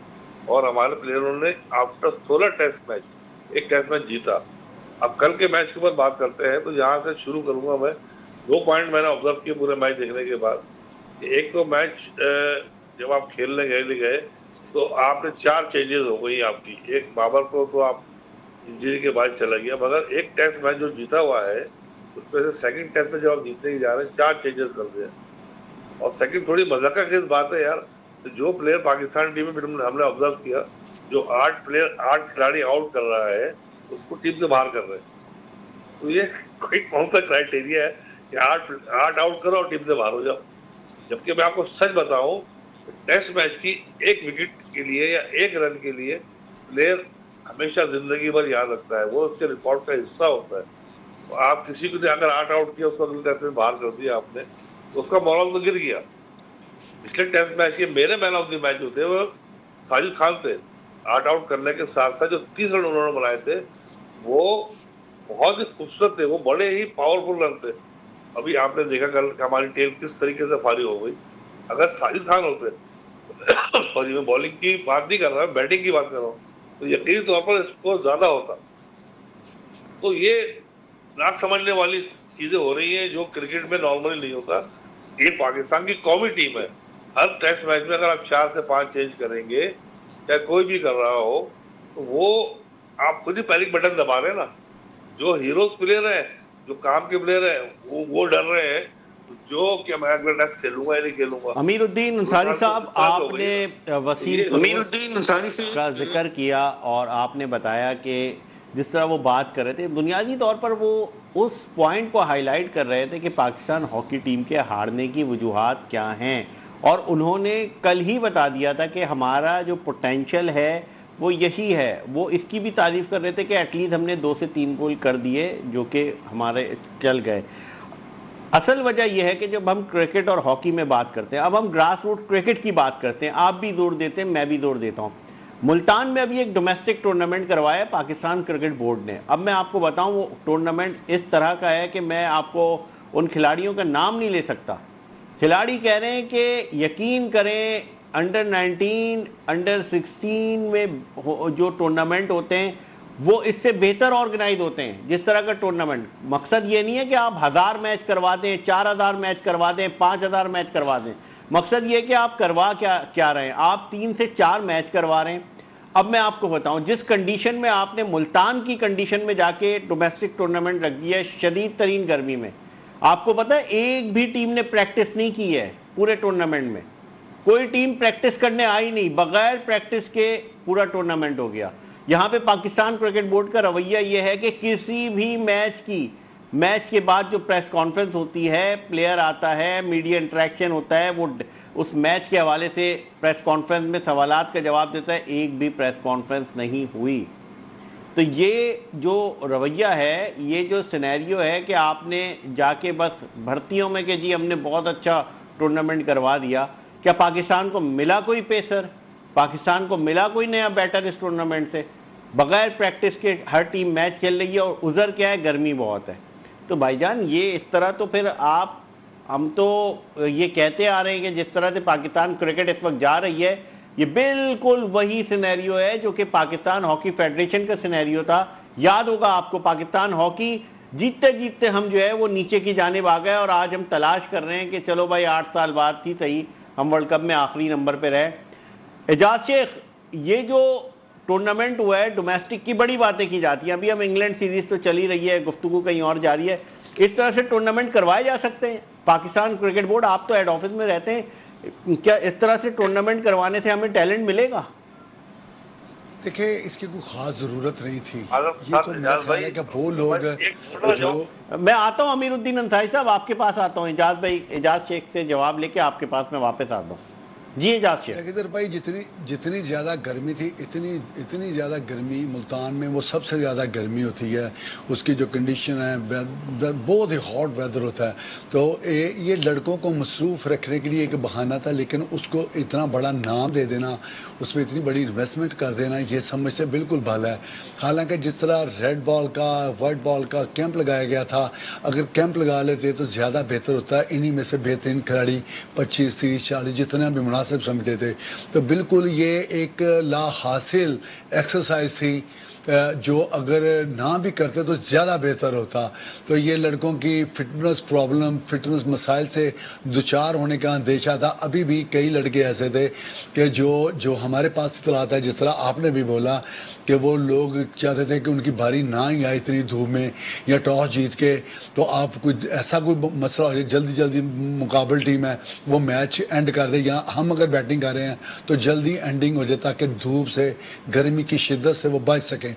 और हमारे प्लेयरों ने आफ्टर 16 टेस्ट मैच एक टेस्ट मैच जीता। अब कल के मैच के ऊपर बात करते हैं, तो यहाँ से शुरू करूंगा मैं। 2 पॉइंट मैंने ऑब्जर्व किए पूरे मैच देखने के बाद। एक तो मैच जब आप खेलने गए तो आपने 4 चेंजेस हो गई आपकी। एक बाबर को तो आप इंजरी के बाद चला गया, मगर एक टेस्ट मैच जो जीता हुआ है उसमें से सेकंड टेस्ट में जब आप जीतने जा रहे हैं 4 चेंजेस कर दिए। और सेकंड थोड़ी मजाक की बात है यार, तो जो प्लेयर पाकिस्तान टीम में हमने ऑब्जर्व किया, जो 8 खिलाड़ी आउट कर रहा है उसको टीम से बाहर कर रहे हैं। तो ये कोई कौन सा क्राइटेरिया है कि 8 आउट करो और टीम से बाहर हो जाओ? जबकि मैं आपको सच बताऊं, टेस्ट मैच की 1 विकेट के लिए या 1 रन के लिए प्लेयर हमेशा जिंदगी भर याद रखता है, वो उसके रिकॉर्ड का हिस्सा होता है। तो आप किसी को अगर 8 आउट किया, उसको अगले टेस्ट में बाहर कर दिया आपने, तो उसका मॉरल तो गिर गया। पिछले टेस्ट मैच के मेरे मैन ऑफ द मैच होते वो साजिद खान थे। 8 आउट करने के साथ साथ जो 30 रन उन्होंने बनाए थे वो बहुत ही खूबसूरत थे, वो बड़े ही पावरफुल रन थे। अभी आपने देखा कल हमारी टीम किस तरीके से फारिग हो गई। अगर साजिद खान होते सॉरी, मैं बॉलिंग की बात नहीं कर रहा, बैटिंग की बात कर रहा हूँ, तो यकीनी तौर पर स्कोर ज्यादा होता। तो ये ना समझने वाली चीजें हो रही हैं जो क्रिकेट में नॉर्मली नहीं होता। ये पाकिस्तान की कौमी टीम है, हर टेस्ट मैच में अगर आप 4 से 5 चेंज करेंगे, चाहे कोई भी कर रहा हो, तो वो आप खुद ही पैनिक बटन दबा रहे हैं ना। जो हीरोज प्लेयर है, जो काम के प्लेयर है, वो डर रहे हैं जो कि मैं अगला टेस्ट खेलूंगा या नहीं खेलूंगा। अमीरुद्दीन अंसारी साहब, आपने वसीम अंसारी का जिक्र किया और आपने बताया कि जिस तरह वो बात कर रहे थे, बुनियादी तौर पर वो उस पॉइंट को हाईलाइट कर रहे थे कि पाकिस्तान हॉकी टीम के हारने की वजूहात क्या हैं, और उन्होंने कल ही बता दिया था कि हमारा जो पोटेंशियल है वो यही है। वो इसकी भी तारीफ़ कर रहे थे कि एटलीस्ट हमने 2 से 3 गोल कर दिए जो कि हमारे चल गए। असल वजह यह है कि जब हम क्रिकेट और हॉकी में बात करते हैं, अब हम ग्रास रूट क्रिकेट की बात करते हैं, आप भी जोर देते हैं, मैं भी जोर देता हूँ। मुल्तान में अभी एक डोमेस्टिक टूर्नामेंट करवाया पाकिस्तान क्रिकेट बोर्ड ने। अब मैं आपको बताऊं, वो टूर्नामेंट इस तरह का है कि मैं आपको उन खिलाड़ियों का नाम नहीं ले सकता। खिलाड़ी कह रहे हैं कि यकीन करें, अंडर 19, अंडर 16 में जो टूर्नामेंट होते हैं वो इससे बेहतर ऑर्गेनाइज होते हैं। जिस तरह का टूर्नामेंट, मकसद ये नहीं है कि आप 1000 मैच करवा दें, 4000 मैच करवा दें, 5000 मैच करवा दें। मकसद ये है कि आप करवा क्या रहे हैं, आप 3 से 4 मैच करवा रहे हैं। अब मैं आपको बताऊं, जिस कंडीशन में आपने मुल्तान की कंडीशन में जाके डोमेस्टिक टूर्नामेंट रख दिया है शदीद तरीन गर्मी में, आपको पता है एक भी टीम ने प्रैक्टिस नहीं की है पूरे टूर्नामेंट में। कोई टीम प्रैक्टिस करने आई नहीं, बगैर प्रैक्टिस के पूरा टूर्नामेंट हो गया। यहाँ पे पाकिस्तान क्रिकेट बोर्ड का रवैया ये है कि किसी भी मैच के बाद जो प्रेस कॉन्फ्रेंस होती है, प्लेयर आता है, मीडिया इंटरेक्शन होता है, वो उस मैच के हवाले से प्रेस कॉन्फ्रेंस में सवालात का जवाब देता है। एक भी प्रेस कॉन्फ्रेंस नहीं हुई। तो ये जो रवैया है, ये जो सिनेरियो है कि आपने जाके बस भर्तियों में कि जी हमने बहुत अच्छा टूर्नामेंट करवा दिया, क्या पाकिस्तान को मिला कोई पेसर, पाकिस्तान को मिला कोई नया बैटर इस टूर्नामेंट से? बगैर प्रैक्टिस के हर टीम मैच खेल रही है और उज़र क्या है, गर्मी बहुत है। तो भाईजान ये इस तरह तो फिर हम तो ये कहते आ रहे हैं कि जिस तरह से पाकिस्तान क्रिकेट इस वक्त जा रही है, ये बिल्कुल वही सिनेरियो है जो कि पाकिस्तान हॉकी फेडरेशन का सिनेरियो था। याद होगा आपको, पाकिस्तान हॉकी जीतते जीतते हम जो है वो नीचे की जानिब आ गए और आज हम तलाश कर रहे हैं कि चलो भाई 8 साल बाद थी सही हम वर्ल्ड कप में आखिरी नंबर पे रहे। एजाज शेख, ये जो टूर्नामेंट हुआ है डोमेस्टिक की बड़ी बातें की जाती हैं, अभी हम इंग्लैंड सीरीज तो चली रही है, गुफ्तगू कहीं और जारी है, इस तरह से टूर्नामेंट करवाए जा सकते हैं? पाकिस्तान क्रिकेट बोर्ड, आप तो हेड ऑफिस में रहते हैं, क्या इस तरह से टूर्नामेंट करवाने से हमें टैलेंट मिलेगा? देखिए, इसकी कोई खास जरूरत नहीं थी। आजम ये तो मेरा ख्याल है कि वो लोग जो मैं आता हूँ अमीरुद्दीन अंसारी साहब, आपके पास आता हूँ। एजाज शेख से जवाब लेके आपके पास मैं वापस आता हूँ। जी एजाज शेख। इधर भाई जितनी ज़्यादा गर्मी थी, इतनी ज़्यादा गर्मी मुल्तान में वो सबसे ज़्यादा गर्मी होती है। उसकी जो कंडीशन है बहुत ही हॉट वेदर होता है। तो ये लड़कों को मसरूफ़ रखने के लिए एक बहाना था, लेकिन उसको इतना बड़ा नाम दे देना, उसमें इतनी बड़ी इन्वेस्टमेंट कर देना, ये समझ से बिल्कुल भाला है। हालांकि जिस तरह रेड बॉल का, वाइट बॉल का कैंप लगाया गया था, अगर कैंप लगा लेते तो ज़्यादा बेहतर होता है। इन्हीं में से बेहतरीन खिलाड़ी 25, 30, 40 जितना भी मुनासिब समझते थे। तो बिल्कुल ये एक ला हासिल एक्सरसाइज थी, जो अगर ना भी करते तो ज़्यादा बेहतर होता। तो ये लड़कों की फिटनेस प्रॉब्लम, फिटनेस मसाइल से दुचार होने का अंदेशा था। अभी भी कई लड़के ऐसे थे कि जो हमारे पास इतला आता है, जिस तरह आपने भी बोला कि वो लोग चाहते थे कि उनकी बारी ना ही आए इतनी धूप में, या टॉस जीत के तो आप ऐसा कोई मसला हो जाए, जल्दी मुकाबल टीम है वो मैच एंड कर दे, या हम अगर बैटिंग कर रहे हैं तो जल्दी एंडिंग हो जाए ताकि धूप से, गर्मी की शिद्दत से वो बच सकें।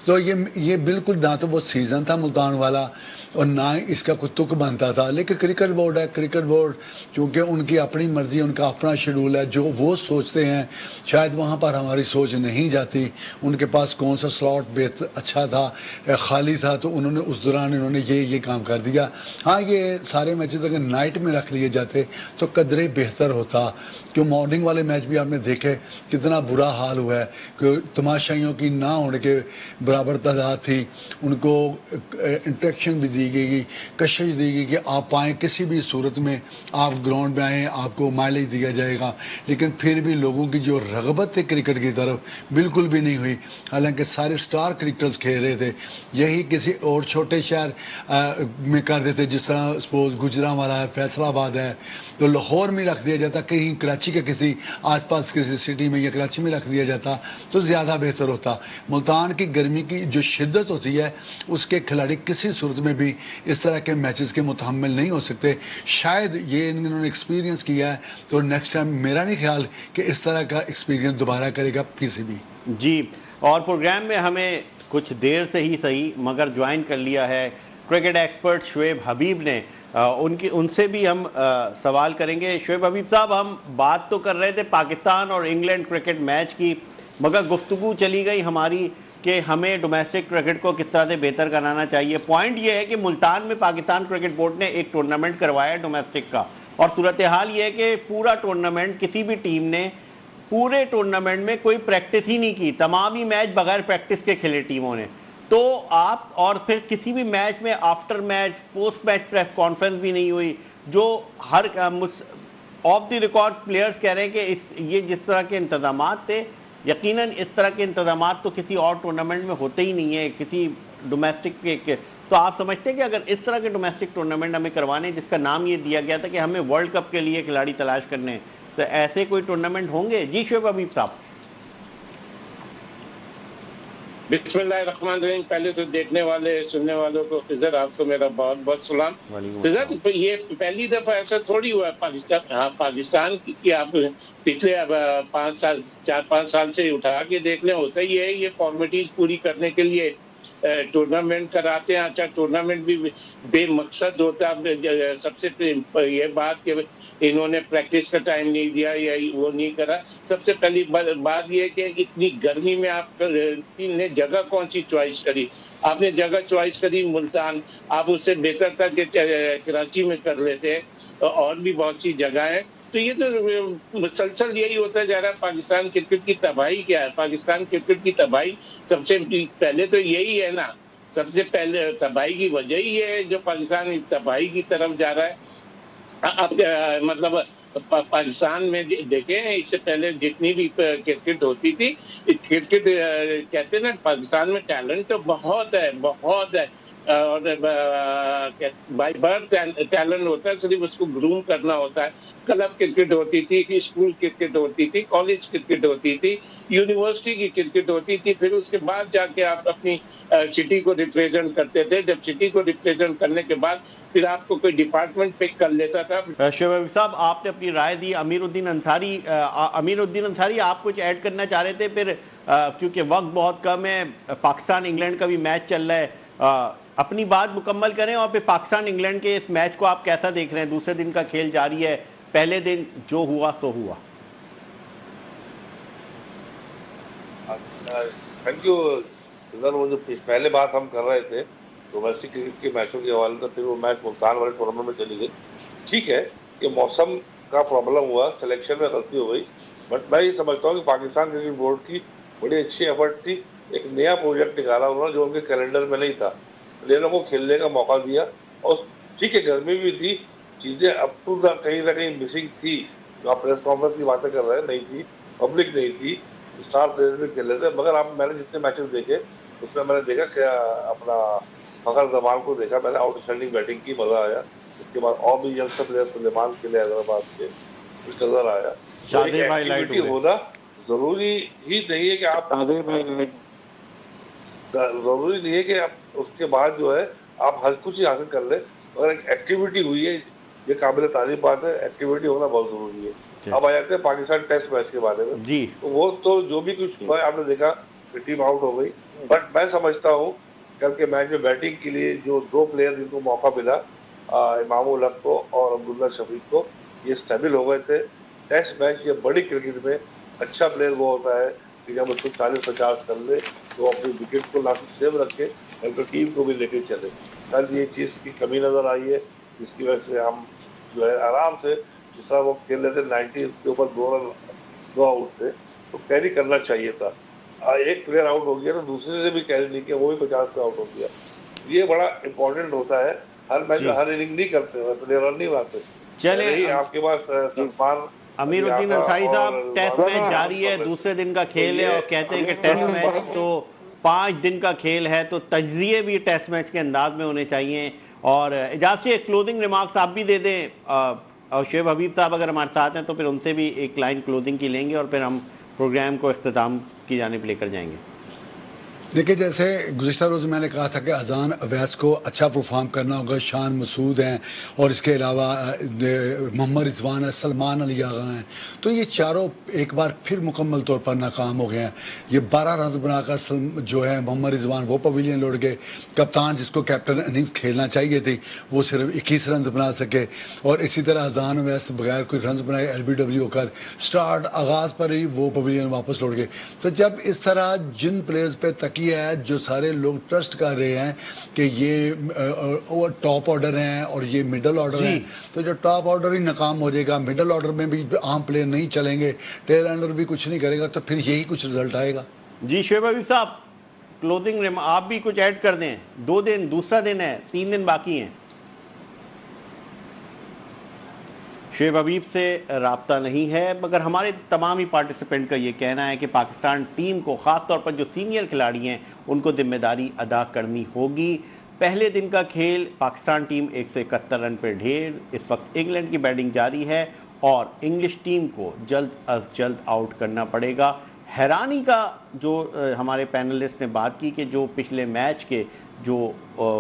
तो ये बिल्कुल ना तो वो सीज़न था मुल्तान वाला और ना ही इसका कोई तुक बनता था। लेकिन क्रिकेट बोर्ड है, क्रिकेट बोर्ड क्योंकि उनकी अपनी मर्जी, उनका अपना शेड्यूल है, जो वो सोचते हैं शायद वहाँ पर हमारी सोच नहीं जाती। उनके पास कौन सा स्लॉट बेहतर अच्छा था, खाली था, तो उन्होंने उस दौरान इन्होंने ये काम कर दिया। हाँ, ये सारे मैचेस अगर नाइट में रख लिए जाते तो कदरे बेहतर होता, क्यों मॉर्निंग वाले मैच भी आपने देखे कितना बुरा हाल हुआ है कि तमाशाइयों की ना होने के बराबर तादाद थी। उनको इंस्ट्रक्शन भी दी गई, कशिश दी गई कि आप आएँ, किसी भी सूरत में आप ग्राउंड में आएँ, आपको माइलेज दिया जाएगा। लेकिन फिर भी लोगों की जो रग़बत है क्रिकेट की तरफ बिल्कुल भी नहीं हुई। हालांकि सारे स्टार क्रिकेटर्स खेल रहे थे। यही किसी और छोटे शहर में कर देते, जिस तरह सपोज गुजरांवाला है, फैसलाबाद है, तो लाहौर में रख दिया जाता, कहीं कराची के किसी आसपास किसी सिटी में या कराची में रख दिया जाता तो ज़्यादा बेहतर होता। मुल्तान की गर्मी की जो शिद्दत होती है, उसके खिलाड़ी किसी सूरत में भी इस तरह के मैचेस के मुतहम्मिल नहीं हो सकते। शायद ये इन्होंने एक्सपीरियंस किया है, तो नेक्स्ट टाइम मेरा नहीं ख्याल कि इस तरह का एक्सपीरियंस दोबारा करेगा पीसीबी। जी, और प्रोग्राम में हमें कुछ देर से ही सही मगर ज्वाइन कर लिया है क्रिकेट एक्सपर्ट शुएब हबीब ने। उनसे भी हम सवाल करेंगे। शुएब हबीब साहब, हम बात तो कर रहे थे पाकिस्तान और इंग्लैंड क्रिकेट मैच की, मगर गुफ्तगू चली गई हमारी कि हमें डोमेस्टिक क्रिकेट को किस तरह से बेहतर कराना चाहिए। पॉइंट ये है कि मुल्तान में पाकिस्तान क्रिकेट बोर्ड ने एक टूर्नामेंट करवाया डोमेस्टिक का, और सूरत हाल ये है कि पूरा टूर्नामेंट किसी भी टीम ने पूरे टूर्नामेंट में कोई प्रैक्टिस ही नहीं की। तमाम ही मैच बगैर प्रैक्टिस के खेले टीमों ने। तो आप, और फिर किसी भी मैच में after match, post match press conference भी नहीं हुई, जो हर ऑफ द रिकॉर्ड प्लेयर्स कह रहे हैं कि ये जिस तरह के इंतजामात थे, यकीनन इस तरह के इंतजामात तो किसी और टूर्नामेंट में होते ही नहीं है, किसी डोमेस्टिक के। तो आप समझते हैं कि अगर इस तरह के डोमेस्टिक टूर्नामेंट हमें करवाने, जिसका नाम ये दिया गया था कि हमें वर्ल्ड कप के लिए खिलाड़ी तलाश करने हैं, तो ऐसे कोई टूर्नामेंट होंगे? जी शुएब हबीब साहब। बिस्मिल्लाहिर्रहमानिर्रहीम। पहले तो देखने वाले सुनने वालों को खिज़र आपको मेरा बहुत बहुत सलाम। खिज़र ये पहली दफा ऐसा थोड़ी हुआ पाकिस्तान, हाँ पाकिस्तान की आप पिछले अब 5 साल 4-5 साल से उठा के देख लें, होता ही है ये फॉर्मेलिटीज पूरी करने के लिए टूर्नामेंट कराते हैं। अच्छा टूर्नामेंट भी बेमकसद होता है। सबसे ये बात कि इन्होंने प्रैक्टिस का टाइम नहीं दिया या वो नहीं करा। सबसे पहली बात ये कि इतनी गर्मी में आप ने जगह कौन सी चॉइस करी? आपने जगह चॉइस करी मुल्तान। आप उससे बेहतर था कि कराची में कर लेते, और भी बहुत सी जगह है। तो ये तो मुसलसल यही होता जा रहा है। पाकिस्तान क्रिकेट की तबाही क्या है? पाकिस्तान क्रिकेट की तबाही सबसे पहले तो यही है ना, सबसे पहले तबाही की वजह ही है जो पाकिस्तान तबाही की तरफ जा रहा है। आप मतलब पाकिस्तान में देखें, इससे पहले जितनी भी क्रिकेट होती थी, क्रिकेट कहते हैं ना, पाकिस्तान में टैलेंट तो बहुत है, बहुत है। और बाय बर्थ टैलेंट होता है, सिर्फ उसको ग्रूम करना होता है। क्लब क्रिकेट होती थी, स्कूल क्रिकेट होती थी, कॉलेज क्रिकेट होती थी, यूनिवर्सिटी की क्रिकेट होती थी। फिर उसके बाद जाके आप अपनी सिटी को रिप्रेजेंट करते थे। जब सिटी को रिप्रेजेंट करने के बाद फिर आपको कोई डिपार्टमेंट पिक कर लेता था। शोएब साहब, आपने अपनी राय दी। अमीरुद्दीन अंसारी आप कुछ ऐड करना चाह रहे थे फिर, क्योंकि वक्त बहुत कम है, पाकिस्तान इंग्लैंड का भी मैच चल रहा है। अपनी बात मुकम्मल करें और फिर पाकिस्तान इंग्लैंड के इस मैच को आप कैसा देख रहे हैं? दूसरे दिन का खेल जारी है, पहले दिन जो हुआ सो हुआ। Thank you. वो जो पहले बात हम कर रहे थे डोमेस्टिक क्रिकेट के मैचों के हवाले से, फिर वो मैच मुल्तान वाले टूर्नामेंट में चली गई। ठीक है, ये मौसम का प्रॉब्लम हुआ, सिलेक्शन में गलती हो गई, बट मैं ये समझता हूँ कि पाकिस्तान क्रिकेट बोर्ड की बड़ी अच्छी एफर्ट थी। एक नया प्रोजेक्ट निकाला उन्होंने जो उनके कैलेंडर में नहीं था, प्लेयरों को खेलने का मौका दिया। और ठीक है, गर्मी भी थी, चीजें अप टू द कहीं ना कहीं मिसिंग थी। जो आप प्रेस कॉन्फ्रेंस की बातें कर रहे हैं, नहीं थी, पब्लिक नहीं थी, स्टार प्लेयर भी खेल रहे थे। मगर आप मैंने जितने मैचेस देखे उसमें मैंने देखा क्या अपना फखर जमान को देखा मैंने, आउटस्टैंडिंग बैटिंग की, मजा आया। उसके बाद और भी यंगस्टर प्लेयर सुलेमान के लिए हैदराबाद के कुछ नजर आया। तो एक एक्टिविटी होना जरूरी ही नहीं है कि आप जरूरी नहीं है कि आप उसके बाद जो है आप हर कुछ ही हासिल कर ले, मगर एक एक्टिविटी हुई है, ये काबिल तारीफ बात है। एक्टिविटी होना बहुत जरूरी है। अब आ जाते हैं पाकिस्तान टेस्ट मैच के बारे में जी। तो वो तो जो भी कुछ हुआ आपने देखा, टीम आउट हो गई, बट मैं समझता हूँ कल के मैच में बैटिंग के लिए जो 2 प्लेयर जिनको मौका मिला, इमामुल हक को और अब्दुल्ला शफीक को, ये स्टेबल हो गए थे। टेस्ट मैच ये बड़ी क्रिकेट में अच्छा प्लेयर वो होता है कि जब उसको 40-50 कर ले तो अपनी विकेट को ना सिर्फ सेव रखे बल्कि टीम को भी लेके चले। कल ये चीज़ की कमी नजर आई है, जिसकी वजह से हम जो है आराम से, जिस तरह वो खेल रहे थे 90 के ऊपर 2 रन 2 आउट थे, तो कैरी करना चाहिए था। एक प्लेयर आउट हो गया तो दूसरे ने भी कैरी नहीं किया, वो भी 50 पे आउट हो गया। ये बड़ा इंपॉर्टेंट होता है। हर मैच में हर इनिंग नहीं करते, प्लेयर रन नहीं बनाते। चलिए आपके पास सलमान अमीरुद्दीन अंसारी साहब, टेस्ट मैच जारी है, दूसरे दिन का खेल है, और कहते हैं कि टेस्ट मैच तो 5 दिन का खेल है, तो तज्जिए भी टेस्ट मैच के अंदाज में होने चाहिए। और इजाज़त से क्लोजिंग रिमार्क्स आप भी दे दें, और शोएब हबीब साहब अगर हमारे साथ हैं तो फिर उनसे भी एक लाइन क्लोजिंग की लेंगे और फिर हम प्रोग्राम को इख्तिताम की जानिब लेकर जाएंगे। देखिए, जैसे गुज़िश्ता रोज़ मैंने कहा था कि अजान अवैस को अच्छा परफॉर्म करना होगा, शान मसूद हैं और इसके अलावा मोहम्मद रिजवान है, सलमान अली आगा हैं, तो ये चारों एक बार फिर मुकम्मल तौर पर नाकाम हो गए हैं। ये 12 रन बनाकर जो है मोहम्मद रिजवान वो पवेलियन लौट गए। कप्तान जिसको कैप्टन इनिंग्स खेलना चाहिए थी वो सिर्फ 21 रन बना सके, और इसी तरह अजान अवैस बगैर कोई रन बनाए LBW होकर स्टार्ट आगाज़ पर ही वो पवेलियन वापस लौट गए। तो जब इस तरह जिन प्लेयर्स पर तकिया है, जो सारे लोग ट्रस्ट कर रहे हैं कि ये टॉप ऑर्डर हैं और ये मिडल ऑर्डर हैं, तो जो टॉप ऑर्डर ही नाकाम हो जाएगा, मिडल ऑर्डर में भी आम प्लेयर नहीं चलेंगे, टेल एंडर भी कुछ नहीं करेगा, तो फिर यही कुछ रिजल्ट आएगा। जी शोएब हबीब साहब, क्लोजिंग आप भी कुछ ऐड कर दें। 2 दिन, दूसरा दिन है, 3 दिन बाकी हैं। शोएब हबीब से रब्ता नहीं है, मगर हमारे तमाम ही पार्टिसिपेंट का ये कहना है कि पाकिस्तान टीम को, ख़ास तौर पर जो सीनियर खिलाड़ी हैं, उनको जिम्मेदारी अदा करनी होगी। पहले दिन का खेल पाकिस्तान टीम 171 रन पर ढेर। इस वक्त इंग्लैंड की बैटिंग जारी है और इंग्लिश टीम को जल्द अज जल्द आउट करना पड़ेगा। हैरानी का जो हमारे पैनलिस्ट ने बात की कि जो पिछले मैच के जो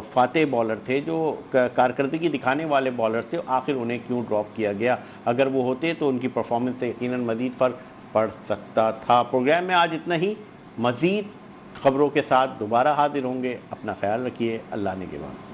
फातेह बॉलर थे, जो कारकर्दगी दिखाने वाले बॉलर थे, आखिर उन्हें क्यों ड्रॉप किया गया। अगर वो होते तो उनकी परफॉर्मेंस से यकीनन मज़ीद फ़र्क पड़ सकता था। प्रोग्राम में आज इतना ही। मज़ीद ख़बरों के साथ दोबारा हाजिर होंगे। अपना ख्याल रखिए। अल्लाह ने के बाद।